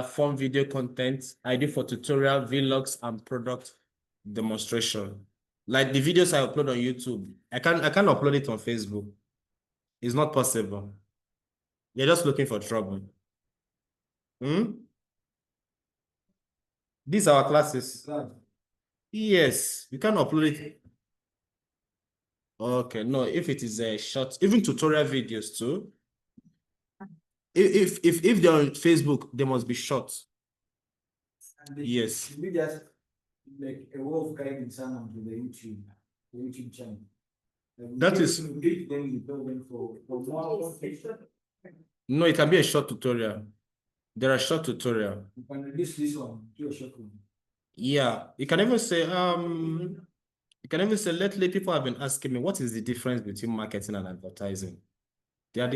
form video content, ideal for tutorial, vlogs, and product demonstration. Like the videos I upload on YouTube, I can't upload it on Facebook. It's not possible. You're just looking for trouble. These are our classes. Yes, you can upload it. Okay, no, if it is a short, even tutorial videos too. If they're on Facebook, they must be short. Yes. We just like a way of guiding someone to the YouTube channel. That is- Then you tell them for more. No, it can be a short tutorial. There are short tutorial. You can release this one to a short one. Yeah, you can even say lately people have been asking me what is the difference between marketing and advertising. They are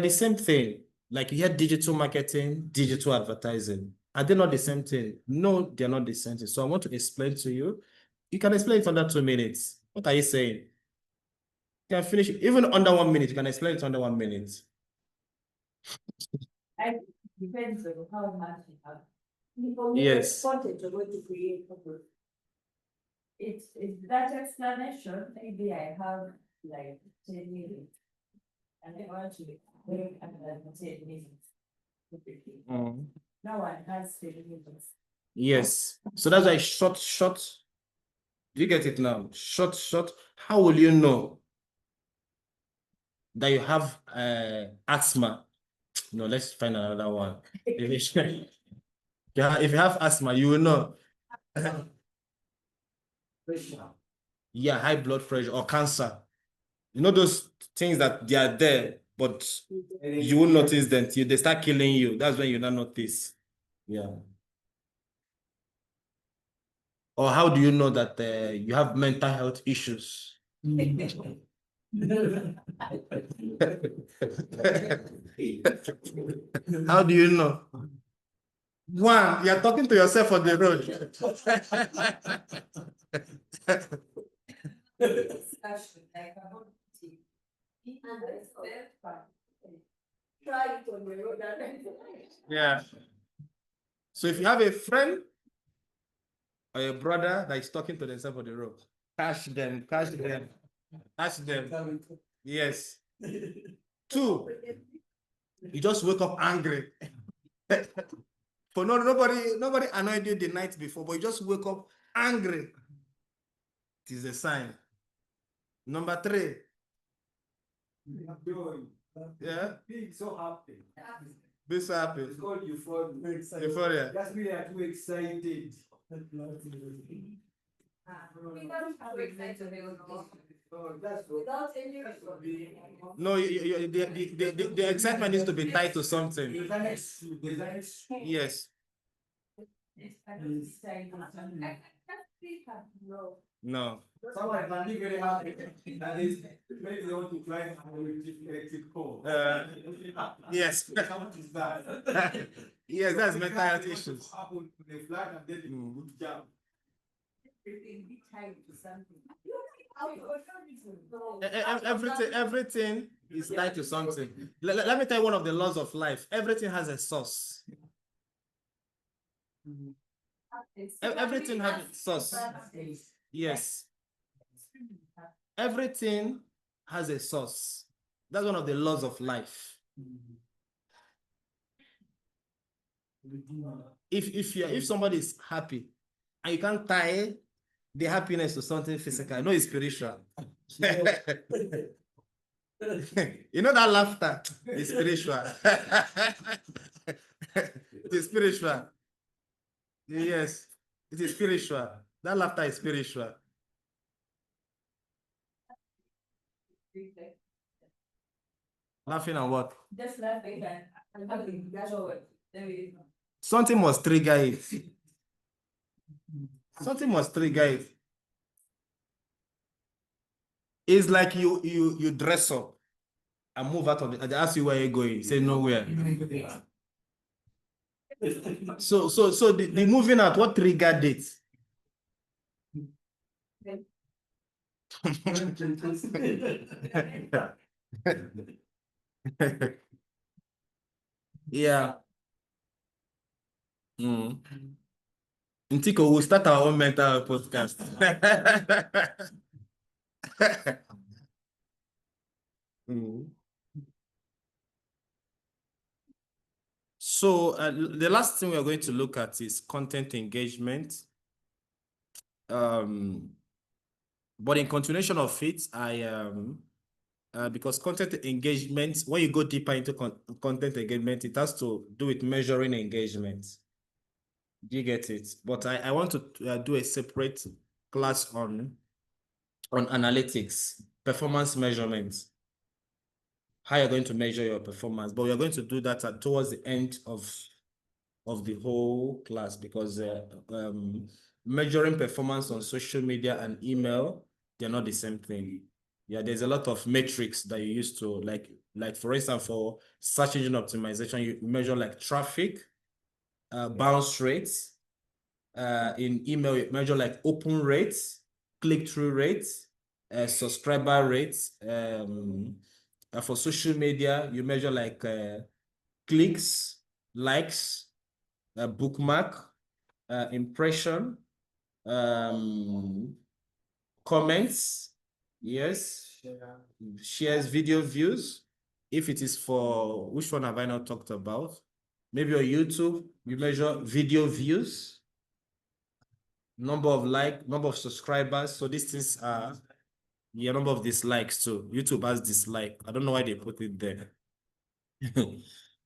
the same thing. Like you hear digital marketing, digital advertising. Are they not the same thing? No, they're not the same thing. So I want to explain to you. You can explain it under 2 minutes. What are you saying? You can finish it. Even under 1 minute, you can explain it under 1 minute. I depends on how much you have. Yes. Content you're going to create. It's that explanation, maybe I have like 10 minutes. And I want to make another 10 minutes. No one has 10 minutes. Yes. So that's why short. Do you get it now? Short. How will you know that you have asthma? No, let's find another one. If you have asthma, you will know. Yeah, high blood pressure or cancer. You know those things that they are there, but you won't notice them till they start killing you. That's when you not notice. Yeah. Or how do you know that you have mental health issues? How do you know? One, you're talking to yourself on the road. Discussion, like about tea. Try it on your own. Yeah. So if you have a friend or a brother that is talking to themselves on the road, catch them. Yes. Two, you just wake up angry. For nobody annoyed you the night before, but you just wake up angry. It is a sign. Number 3. Yeah. Being so happy. Be so happy. It's called euphoria. Euphoria. Just we are too excited. Oh, that's what. Without any No, the excitement needs to be tied to something. Yes. No. Someone can be very happy. That is, maybe they want to climb an electric pole. Yes. How much is that? Yes, that's mental health They want to issues. happen to the flat and then they would jump. Everything is tied to something. Let me tell you one of the laws of life. Everything has a source. Everything has a source. Yes. Everything has a source. That's one of the laws of life. if somebody is happy and you can't tie the happiness to something physical, no, it's spiritual. You know that laughter is spiritual. It is spiritual. Yes, it is spiritual. That laughter is spiritual. Laughing at what? Just laughing and having joy. There we go. Something must trigger it. Something must trigger it. It's like you dress up and move out of it. They ask you where you're going. You say nowhere. So the moving out, what triggered it? Yeah. Ntiko, we'll start our own mental podcast. So the last thing we are going to look at is content engagement. But in continuation of it, because content engagement, when you go deeper into content engagement, it has to do with measuring engagement. Do you get it? But I want to do a separate class on analytics, performance measurement, how you're going to measure your performance. But we are going to do that towards the end of the whole class, because measuring performance on social media and email, they're not the same thing. Yeah, there's a lot of metrics that you use to, like for instance, for search engine optimization, you measure like traffic, bounce rates. In email, you measure like open rates, click-through rates, subscriber rates. For social media, you measure like clicks, likes, bookmark, impression, comments, yes, shares, video views. If it is for, which one have I not talked about? Maybe on YouTube, you measure video views, number of likes, number of subscribers. So these things are, yeah, number of dislikes too. YouTube has dislike. I don't know why they put it there.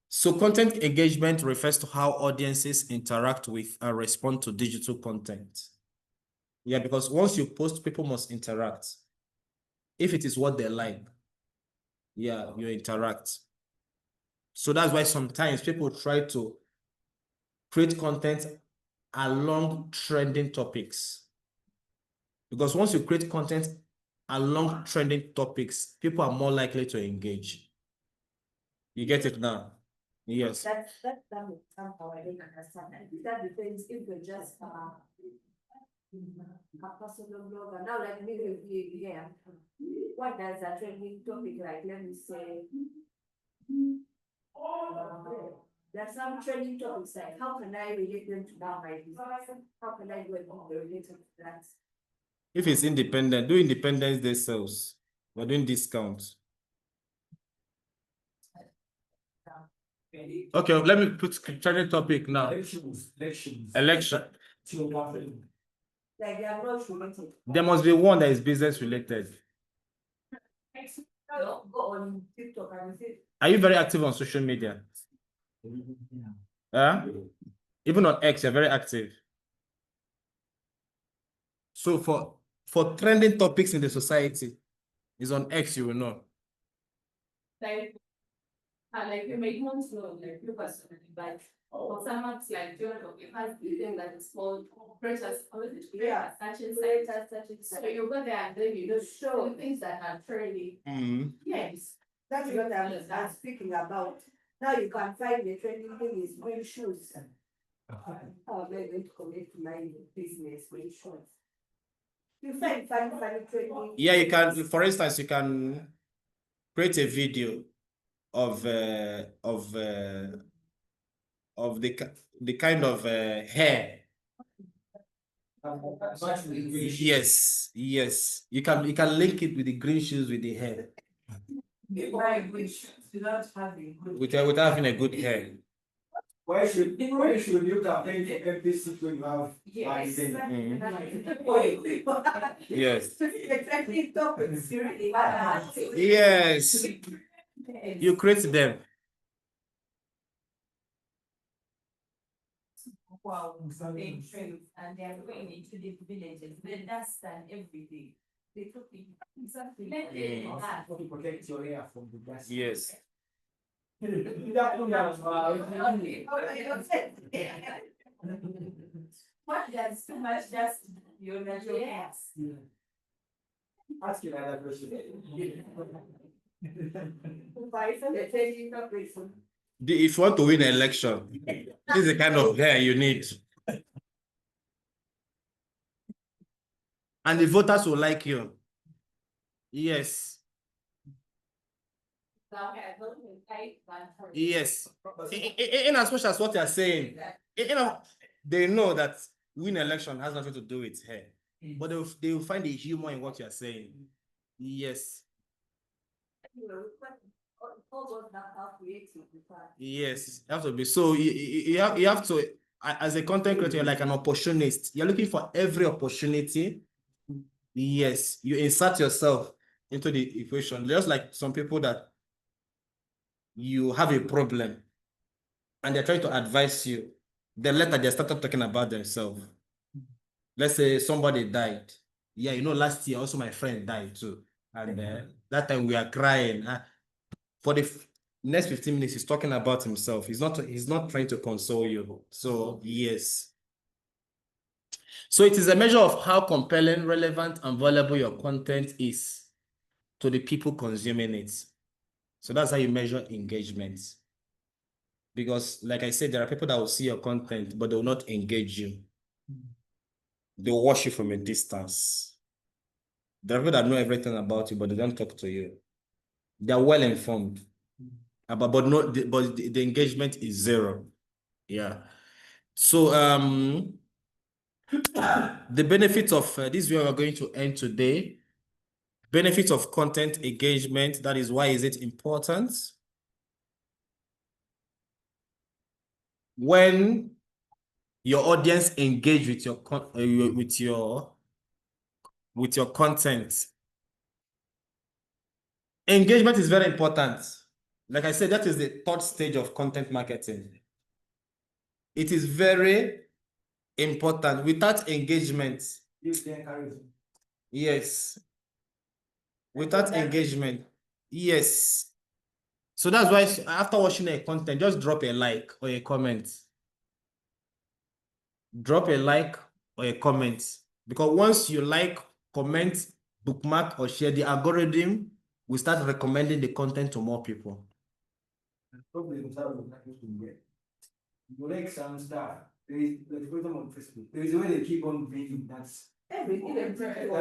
So content engagement refers to how audiences interact with and respond to digital content. Yeah, because once you post, people must interact. If it is what they like, yeah, you interact. So that's why sometimes people try to create content along trending topics. Because once you create content along trending topics, people are more likely to engage. You get it now? Yes. That makes somehow I don't understand. That depends if you're just a personal blogger. Now, like me, yeah. What does a trending topic like? Let me say. There's some trending topics like how can I relate them to now my business? How can I do it related to that? If it's independent, do Independence Day sales. We're doing discounts. Okay, let me put trending topic now. Election. Like they are not related. There must be one that is business related. Go on TikTok and see. Are you very active on social media? Even on X, you're very active. So for trending topics in the society, is on X, you will know. Like you may want to like look at something, but for someone to like join up, it has the thing that is called precious, Yeah. So you go there and then you show things that are trendy. Yes. That's what I'm speaking about. Now you can find the trending thing is green shoes. How am I going to connect to my business green shoes? You find funny trending. Yeah, you can, for instance, you can create a video of the kind of hair. Yes. You can link it with the green shoes with the hair. Green shoes without having good. Without having a good hair. Why should you campaign for every seat when you have Yes. Yes. Exactly. Yes. You create them. Wow, they train and they are going into the villages, they dust and everything. They took it. Exactly. to protect your area from the gas. Yes. What does too much dust your natural gas? Ask you another question. If you want to win an election, this is the kind of hair you need. And the voters will like you. Yes. Yes. In as much as what you're saying, they know that win election has nothing to do with hair. But they will find the humor in what you're saying. Yes. Yes, it has to be. So you have to, as a content creator, you're like an opportunist. You're looking for every opportunity. Yes, you insert yourself into the equation. Just like some people that you have a problem and they're trying to advise you. Then later they started talking about themselves. Let's say somebody died. Yeah, last year also my friend died too. And that time we are crying. For the next 15 minutes, he's talking about himself. He's not trying to console you. So yes. So it is a measure of how compelling, relevant, and valuable your content is to the people consuming it. So that's how you measure engagement. Because like I said, there are people that will see your content, but they will not engage you. They will watch you from a distance. There are people that know everything about you, but they don't talk to you. They are well informed. But the engagement is zero. Yeah. So the benefits of this we are going to end today. Benefits of content engagement. That is, why is it important? When your audience engage with your content, engagement is very important. Like I said, that is the third stage of content marketing. It is very important. Without engagement, yes. Without engagement, yes. So that's why after watching a content, just drop a like or a comment. Drop a like or a comment. Because once you like, comment, bookmark, or share, the algorithm will start recommending the content to more people. You like some stuff. There is the freedom on Facebook. There is a way they keep on bringing that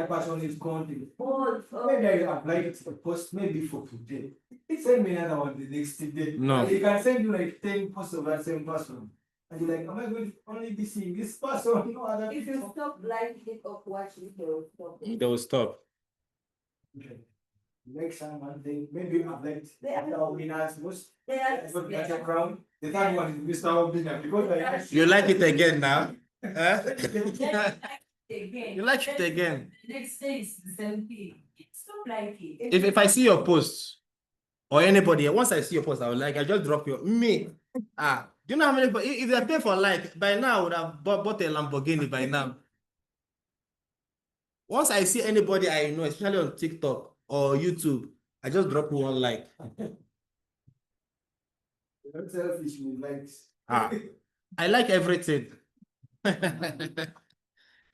person is content. Maybe I have liked a post maybe for today. Send me another one the next day. No. And they can send you like 10 posts of that same person. And you're like, am I going to only be seeing this person? No other If you people? stop liking it or watching it, they will stop. They will stop. Okay. Next time, one thing, maybe I've liked Obinna's most. That's a crown. The third one is Mr. Obinna because You like it again now? Huh? Again. You like it again? Next day is the same thing. Stop liking. If I see your post or anybody, once I see your post, I will like. I just drop your me. Do you know how many? If they pay for like, by now I would have bought a Lamborghini by now. Once I see anybody I know, especially on TikTok or YouTube, I just drop one like. Don't selfish with likes. I like everything.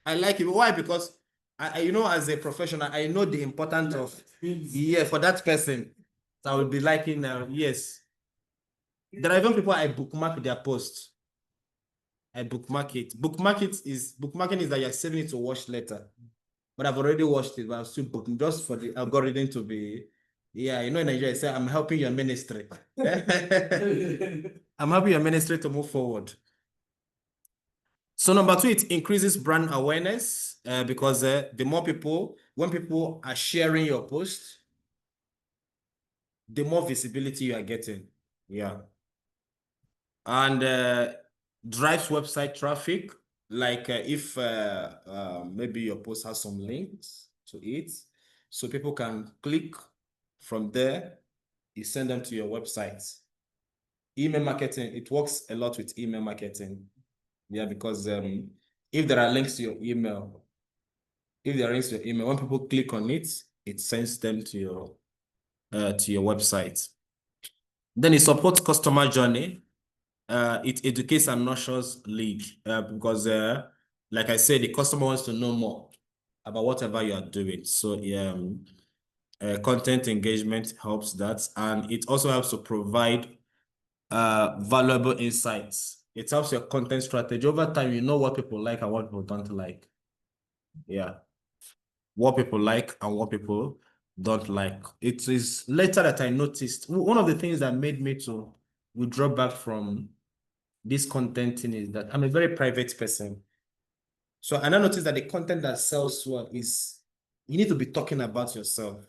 I like it. Why? Because I as a professional, I know the importance of for that person. So I will be liking yes. There are even people I bookmark their posts. I bookmark it. Bookmarking is that you're saving it to watch later. But I've already watched it, but I'm still booking just for the algorithm to be. Yeah, in Nigeria, I say I'm helping your ministry. I'm helping your ministry to move forward. So number 2, it increases brand awareness because the more people, when people are sharing your post, the more visibility you are getting. Yeah. and drives website traffic. Like if maybe your post has some links to it, so people can click from there, you send them to your website. Email marketing, it works a lot with email marketing. Yeah, because if there are links to your email, when people click on it, it sends them to your website. Then it supports customer journey. It educates and nurtures lead because, like I said, the customer wants to know more about whatever you are doing. So, content engagement helps that, and it also helps to provide valuable insights. It helps your content strategy. Over time, you know what people like and what people don't like. Yeah, what people like and what people don't like. It is later that I noticed one of the things that made me to withdraw back from this content thing is that I'm a very private person. So I now notice that the content that sells well is you need to be talking about yourself.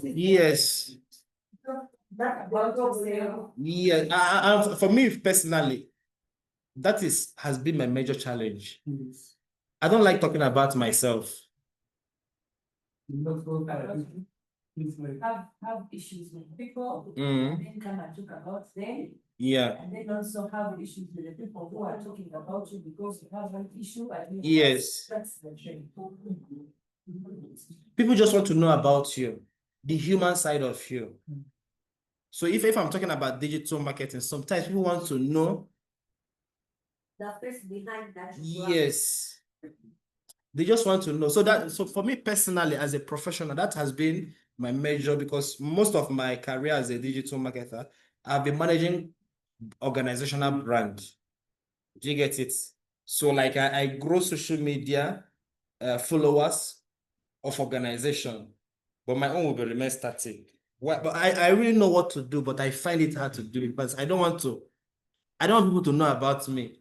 Yes. Yeah. For me personally, that has been my major challenge. I don't like talking about myself. Have issues with people, Mm. and then come and talk about them. Yeah. And then also have issues with the people who are talking about you because you have an issue. And Yes. That's the trend. People just want to know about you, the human side of you. So if I'm talking about digital marketing, sometimes people want to know The face behind that. yes. They just want to know. So for me personally, as a professional, that has been my major, because most of my career as a digital marketer, I've been managing organizational brand. Do you get it? So like I grow social media followers of organization, but my own will remain static. But I really know what to do, but I find it hard to do because I don't want people to know about me.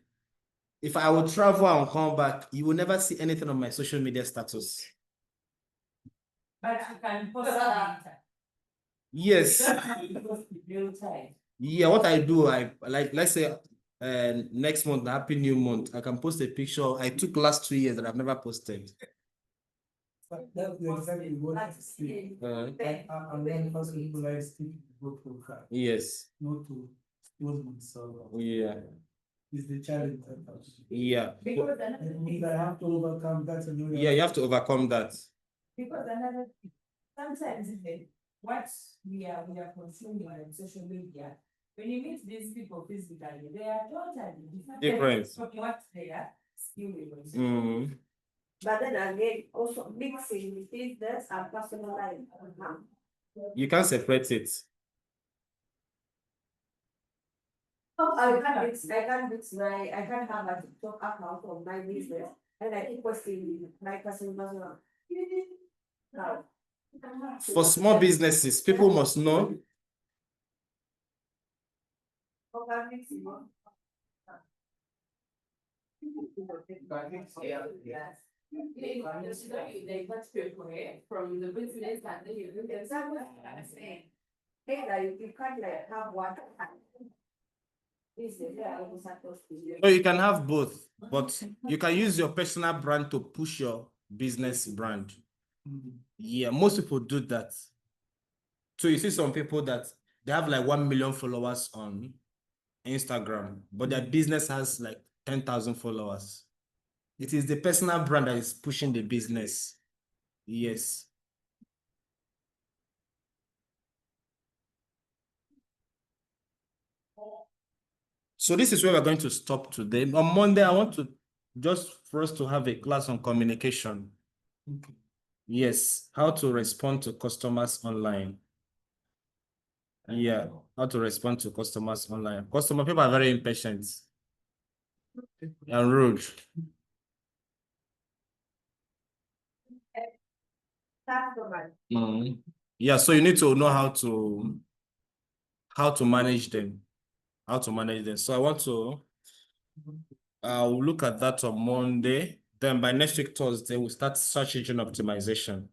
If I would travel and come back, you will never see anything on my social media status. But you can post later. Yes. Real time. Yeah, what I do, I like, let's say next month, Happy New Month, I can post a picture I took last 2 years that I've never posted. That's exactly what I see. And then first people like stick to the book profile, Yes. not to expose myself. Yeah. Is the challenge. Yeah. Because It means I have to overcome that. Yeah, you have to overcome that. Because sometimes even what we are consuming on social media, when you meet these people physically, they are totally Different. from what they are skilled with. Mm. But then again, also mixing with business and personal life. You can't separate it. I can't have a TikTok account of my business and I keep posting my personal as well. For small businesses, people must know. From the business and then you do exactly what I'm saying. You can't like have one. No, you can have both, but you can use your personal brand to push your business brand. Yeah, most people do that. So you see some people that they have like 1 million followers on Instagram, but their business has like 10,000 followers. It is the personal brand that is pushing the business. Yes. So this is where we're going to stop today. On Monday, I want to for us to have a class on communication. Okay. Yes, how to respond to customers online. Yeah, how to respond to customers online. People are very impatient and rude. Yeah, so you need to know how to manage them. So I want to I'll look at that on Monday. Then by next week, Thursday, we'll start search engine optimization.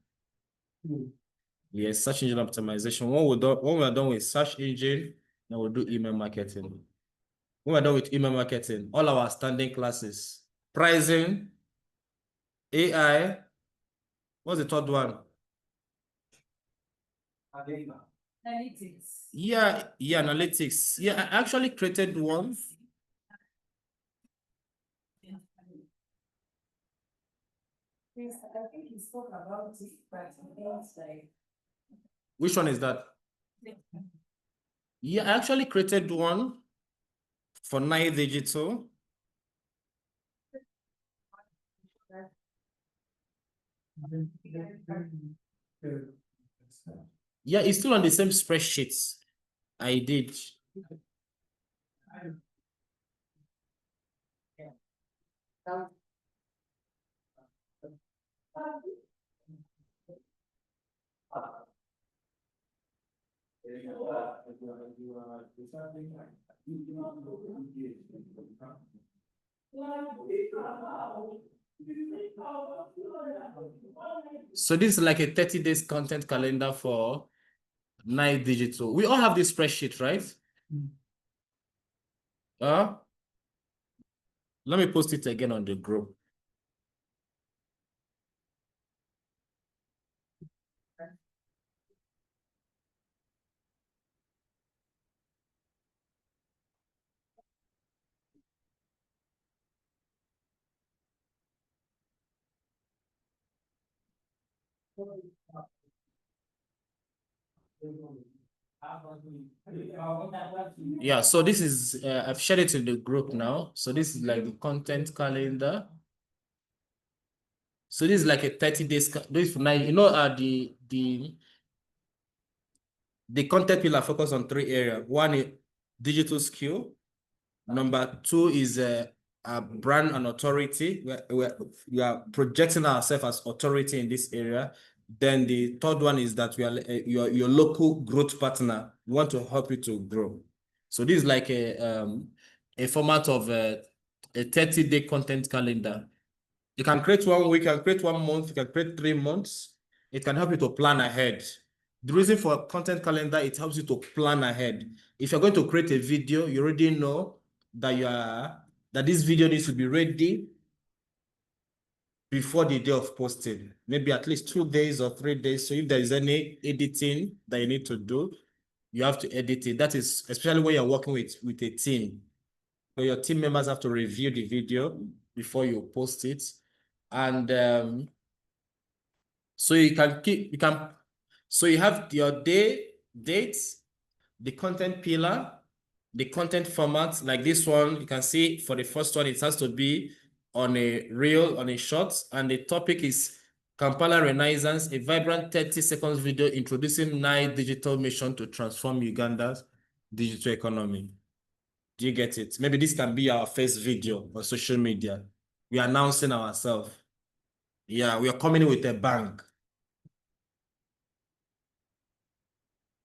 Yes, search engine optimization. When we're done with search engine, then we'll do email marketing. When we're done with email marketing, all our standing classes, pricing, AI, what's the third one? Analytics. Yeah, analytics. Yeah, I actually created one. Yes, I think he spoke about it, but it's like. Which one is that? Yeah, I actually created one for Nine Digital. Yeah, it's still on the same spreadsheets I did. So this is like a 30 days content calendar for Nine Digital. We all have this spreadsheet, right? Let me post it again on the group. Yeah, so this is, I've shared it in the group now. So this is like the content calendar. So this is like a 30 days, this for nine, the content pillar focus on 3 areas. One is digital skill. Number 2 is a brand and authority. We are projecting ourselves as authority in this area. Then the third one is that we are your local growth partner. We want to help you to grow. So this is like a format of a 30-day content calendar. You can create 1 week, you can create 1 month, you can create 3 months. It can help you to plan ahead. The reason for content calendar, it helps you to plan ahead. If you're going to create a video, you already know that this video needs to be ready before the day of posting, maybe at least 2 days or 3 days. So if there is any editing that you need to do, you have to edit it. That is especially when you're working with a team. So your team members have to review the video before you post it. And so you have your dates, the content pillar, the content format. Like this one, you can see for the first one, it has to be on a reel, on a short, and the topic is Kampala Renaissance, a vibrant 30 seconds video introducing Nine Digital mission to transform Uganda's digital economy. Do you get it? Maybe this can be our first video on social media. We are announcing ourselves. Yeah, we are coming in with a bang.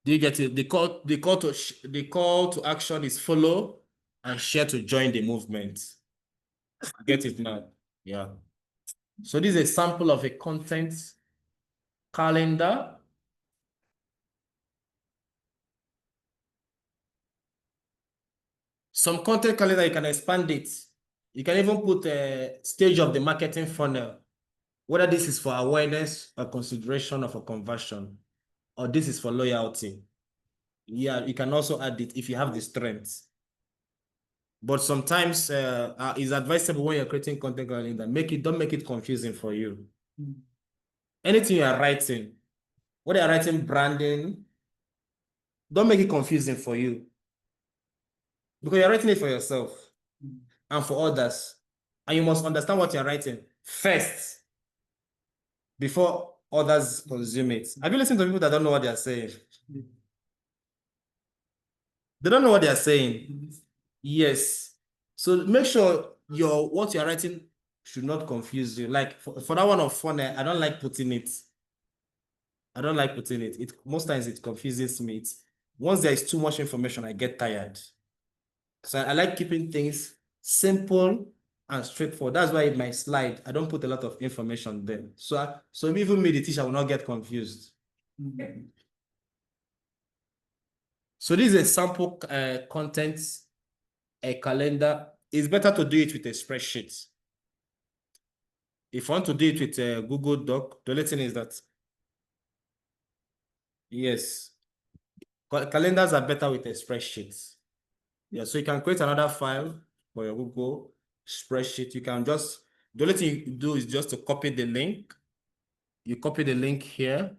Do you get it? The call to action is follow and share to join the movement. Get it now? Yeah. So this is a sample of a content calendar. Some content calendar, you can expand it. You can even put a stage of the marketing funnel, whether this is for awareness or consideration of a conversion, or this is for loyalty. Yeah, you can also add it if you have the strength. But sometimes it's advisable when you're creating content calendar, don't make it confusing for you. Anything you are writing, whether you're writing branding, don't make it confusing for you. Because you're writing it for yourself and for others. And you must understand what you're writing first before others consume it. Have you listened to people that don't know what they're saying? They don't know what they're saying. Yes. So make sure what you're writing should not confuse you. Like for that one of fun, I don't like putting it. I don't like putting it. Most times it confuses me. Once there is too much information, I get tired. So I like keeping things simple and straightforward. That's why in my slide, I don't put a lot of information there. So even me, the teacher, will not get confused. So this is a sample content, a calendar. It's better to do it with a spreadsheet. If you want to do it with a Google Doc, the only thing is that, yes, calendars are better with a spreadsheet. Yeah, so you can create another file for your Google spreadsheet. You can just, the only thing you do is just to copy the link. You copy the link here.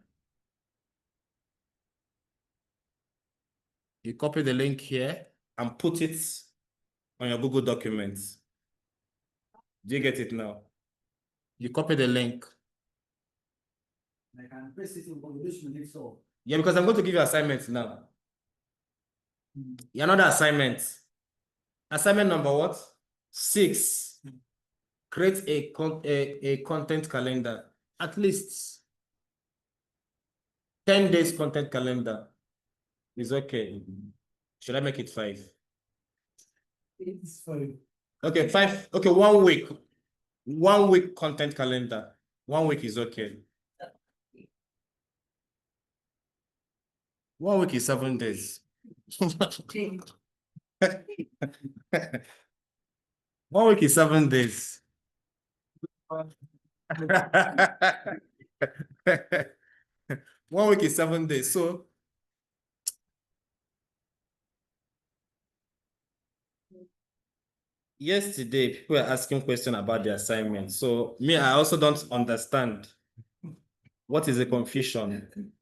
You copy the link here and put it on your Google documents. Do you get it now? You copy the link. I can press it in combination with so. Yeah, because I'm going to give you assignments now. Another assignment. Assignment number what? 6. Create a content calendar. At least 10 days content calendar is okay. Should I make it 5? It's 5. Okay, 5. Okay, 1 week. 1 week content calendar. 1 week is okay. 1 week is 7 days. 1 week is 7 days. 1 week is 7 days. So yesterday, people were asking questions about the assignment. So me, I also don't understand. What is the confusion?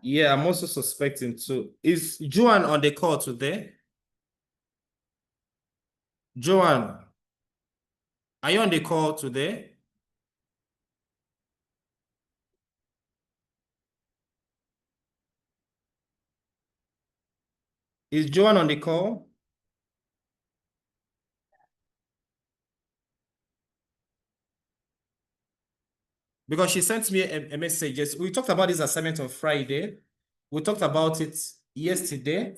Yeah, I'm also suspecting too. Is Joanne on the call today? Joanne, are you on the call today? Is Joanne on the call? Because she sent me a message. Yes, we talked about this assignment on Friday. We talked about it yesterday.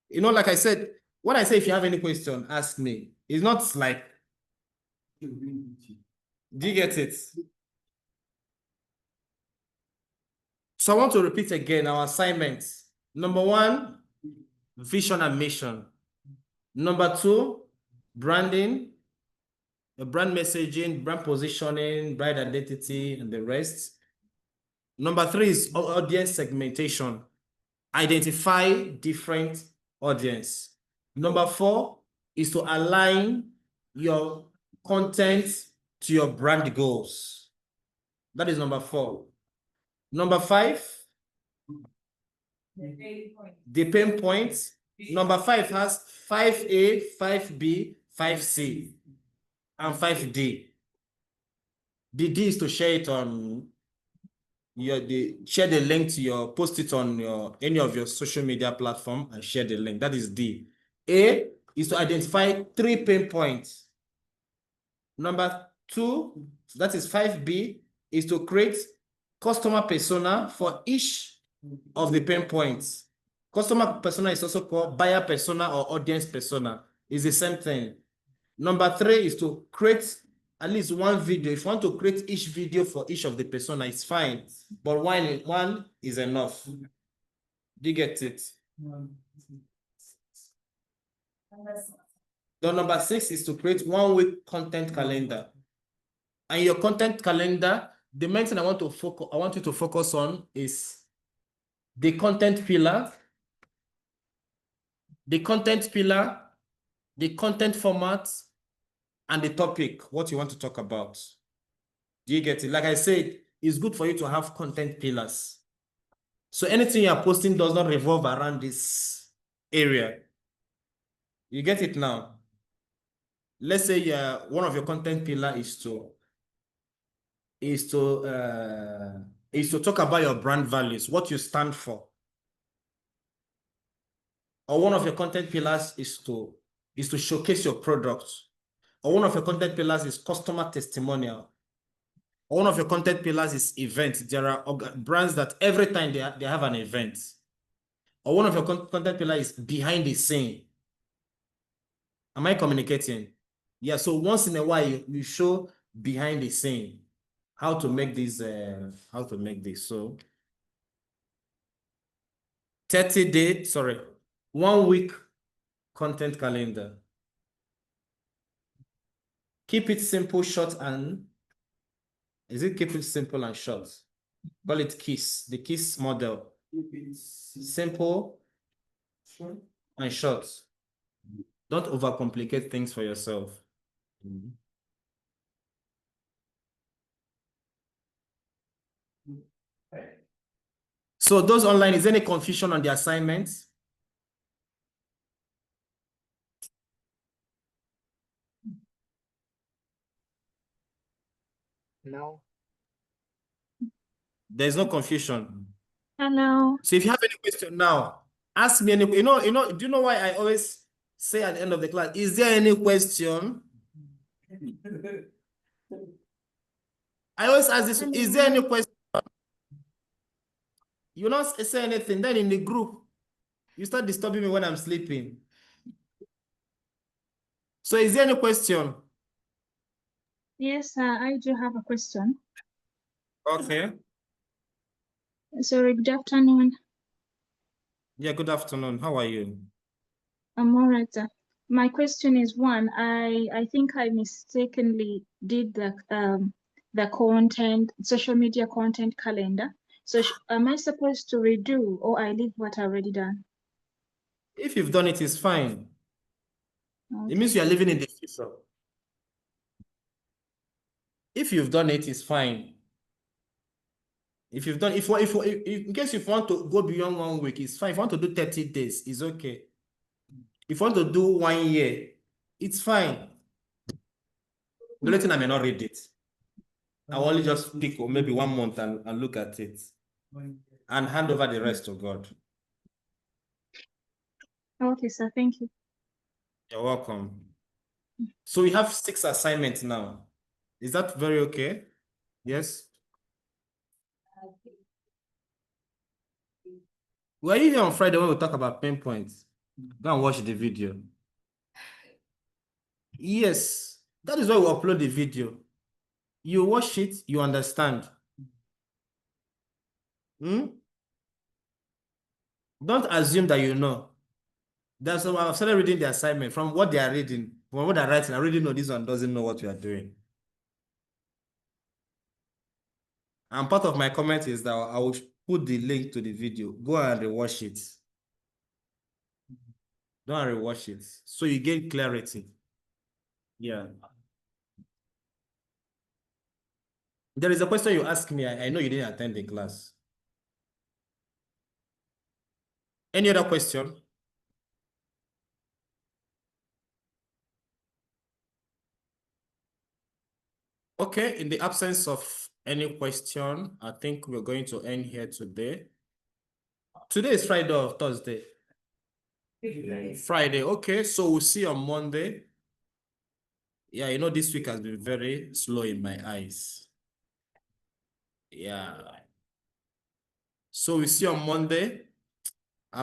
You know, like I said, when I say if you have any question, ask me. It's not like, do you get it? So I want to repeat again our assignments. Number 1, vision and mission. Number 2, branding, brand messaging, brand positioning, brand identity, and the rest. Number 3 is audience segmentation. Identify different audience. Number 4 is to align your content to your brand goals. That is number 4. Number 5, the pain points. Number 5 has 5A, 5B, 5C, and 5D. The D is to share it on share the link to your, post it on any of your social media platform and share the link. That is D. A is to identify 3 pain points. Number 2, that is 5B, is to create customer persona for each of the pain points. Customer persona is also called buyer persona or audience persona. It's the same thing. Number 3 is to create at least 1 video. If you want to create each video for each of the persona, it's fine. But one is enough. Do you get it? The number 6 is to create 1 week content calendar. And your content calendar, the main thing I want you to focus on is the content pillar, the content format, and the topic, what you want to talk about. Do you get it? Like I said, it's good for you to have content pillars. So anything you are posting does not revolve around this area. You get it now? Let's say one of your content pillar is to talk about your brand values, what you stand for. Or one of your content pillars is to showcase your products. Or one of your content pillars is customer testimonial. Or one of your content pillars is events. There are brands that every time they have an event. Or one of your content pillars is behind the scene. Am I communicating? Yeah, so once in a while you show behind the scene how to make this So 30-day, sorry, 1 week content calendar. Keep it simple, short, and keep it simple and short? Call it KISS, the KISS model. Simple and short. Don't overcomplicate things for yourself. So those online, is there any confusion on the assignments? No. There's no confusion. Hello. So if you have any question now, ask me any, do you know why I always say at the end of the class, is there any question? I always ask this, is there any question? You not say anything, then in the group, you start disturbing me when I'm sleeping. So is there any question? Yes, I do have a question. Okay. Sorry, good afternoon. Yeah, good afternoon. How are you? I'm all right. My question is one, I think I mistakenly did the content, social media content calendar. So am I supposed to redo or I leave what I already done? If you've done it, it's fine. Okay. It means you are living in the future. If you've done it, it's fine. If you've done, if in case you want to go beyond 1 week, it's fine. If you want to do 30 days, it's okay. If you want to do 1 year, it's fine. The only thing I may not read it. I'll only just pick maybe 1 month and look at it and hand over the rest to God. Okay, sir, thank you. You're welcome. So we have 6 assignments now. Is that very okay? Yes. Were you here on Friday when we talk about pain points? Go and watch the video. Yes, that is why we upload the video. You watch it, you understand. Don't assume that you know. That's why I've started reading the assignment from what they are reading, from what they're writing. I already know this one doesn't know what we are doing. And part of my comment is that I will put the link to the video. Go and rewatch it. Go and rewatch it. So you gain clarity. Yeah. There is a question you asked me. I know you didn't attend the class. Any other question? Okay, in the absence of any question, I think we're going to end here today. Today is Friday or Thursday? Friday. Okay, so we'll see you on Monday. Yeah, you know, this week has been very slow in my eyes. Yeah. So we'll see you on Monday.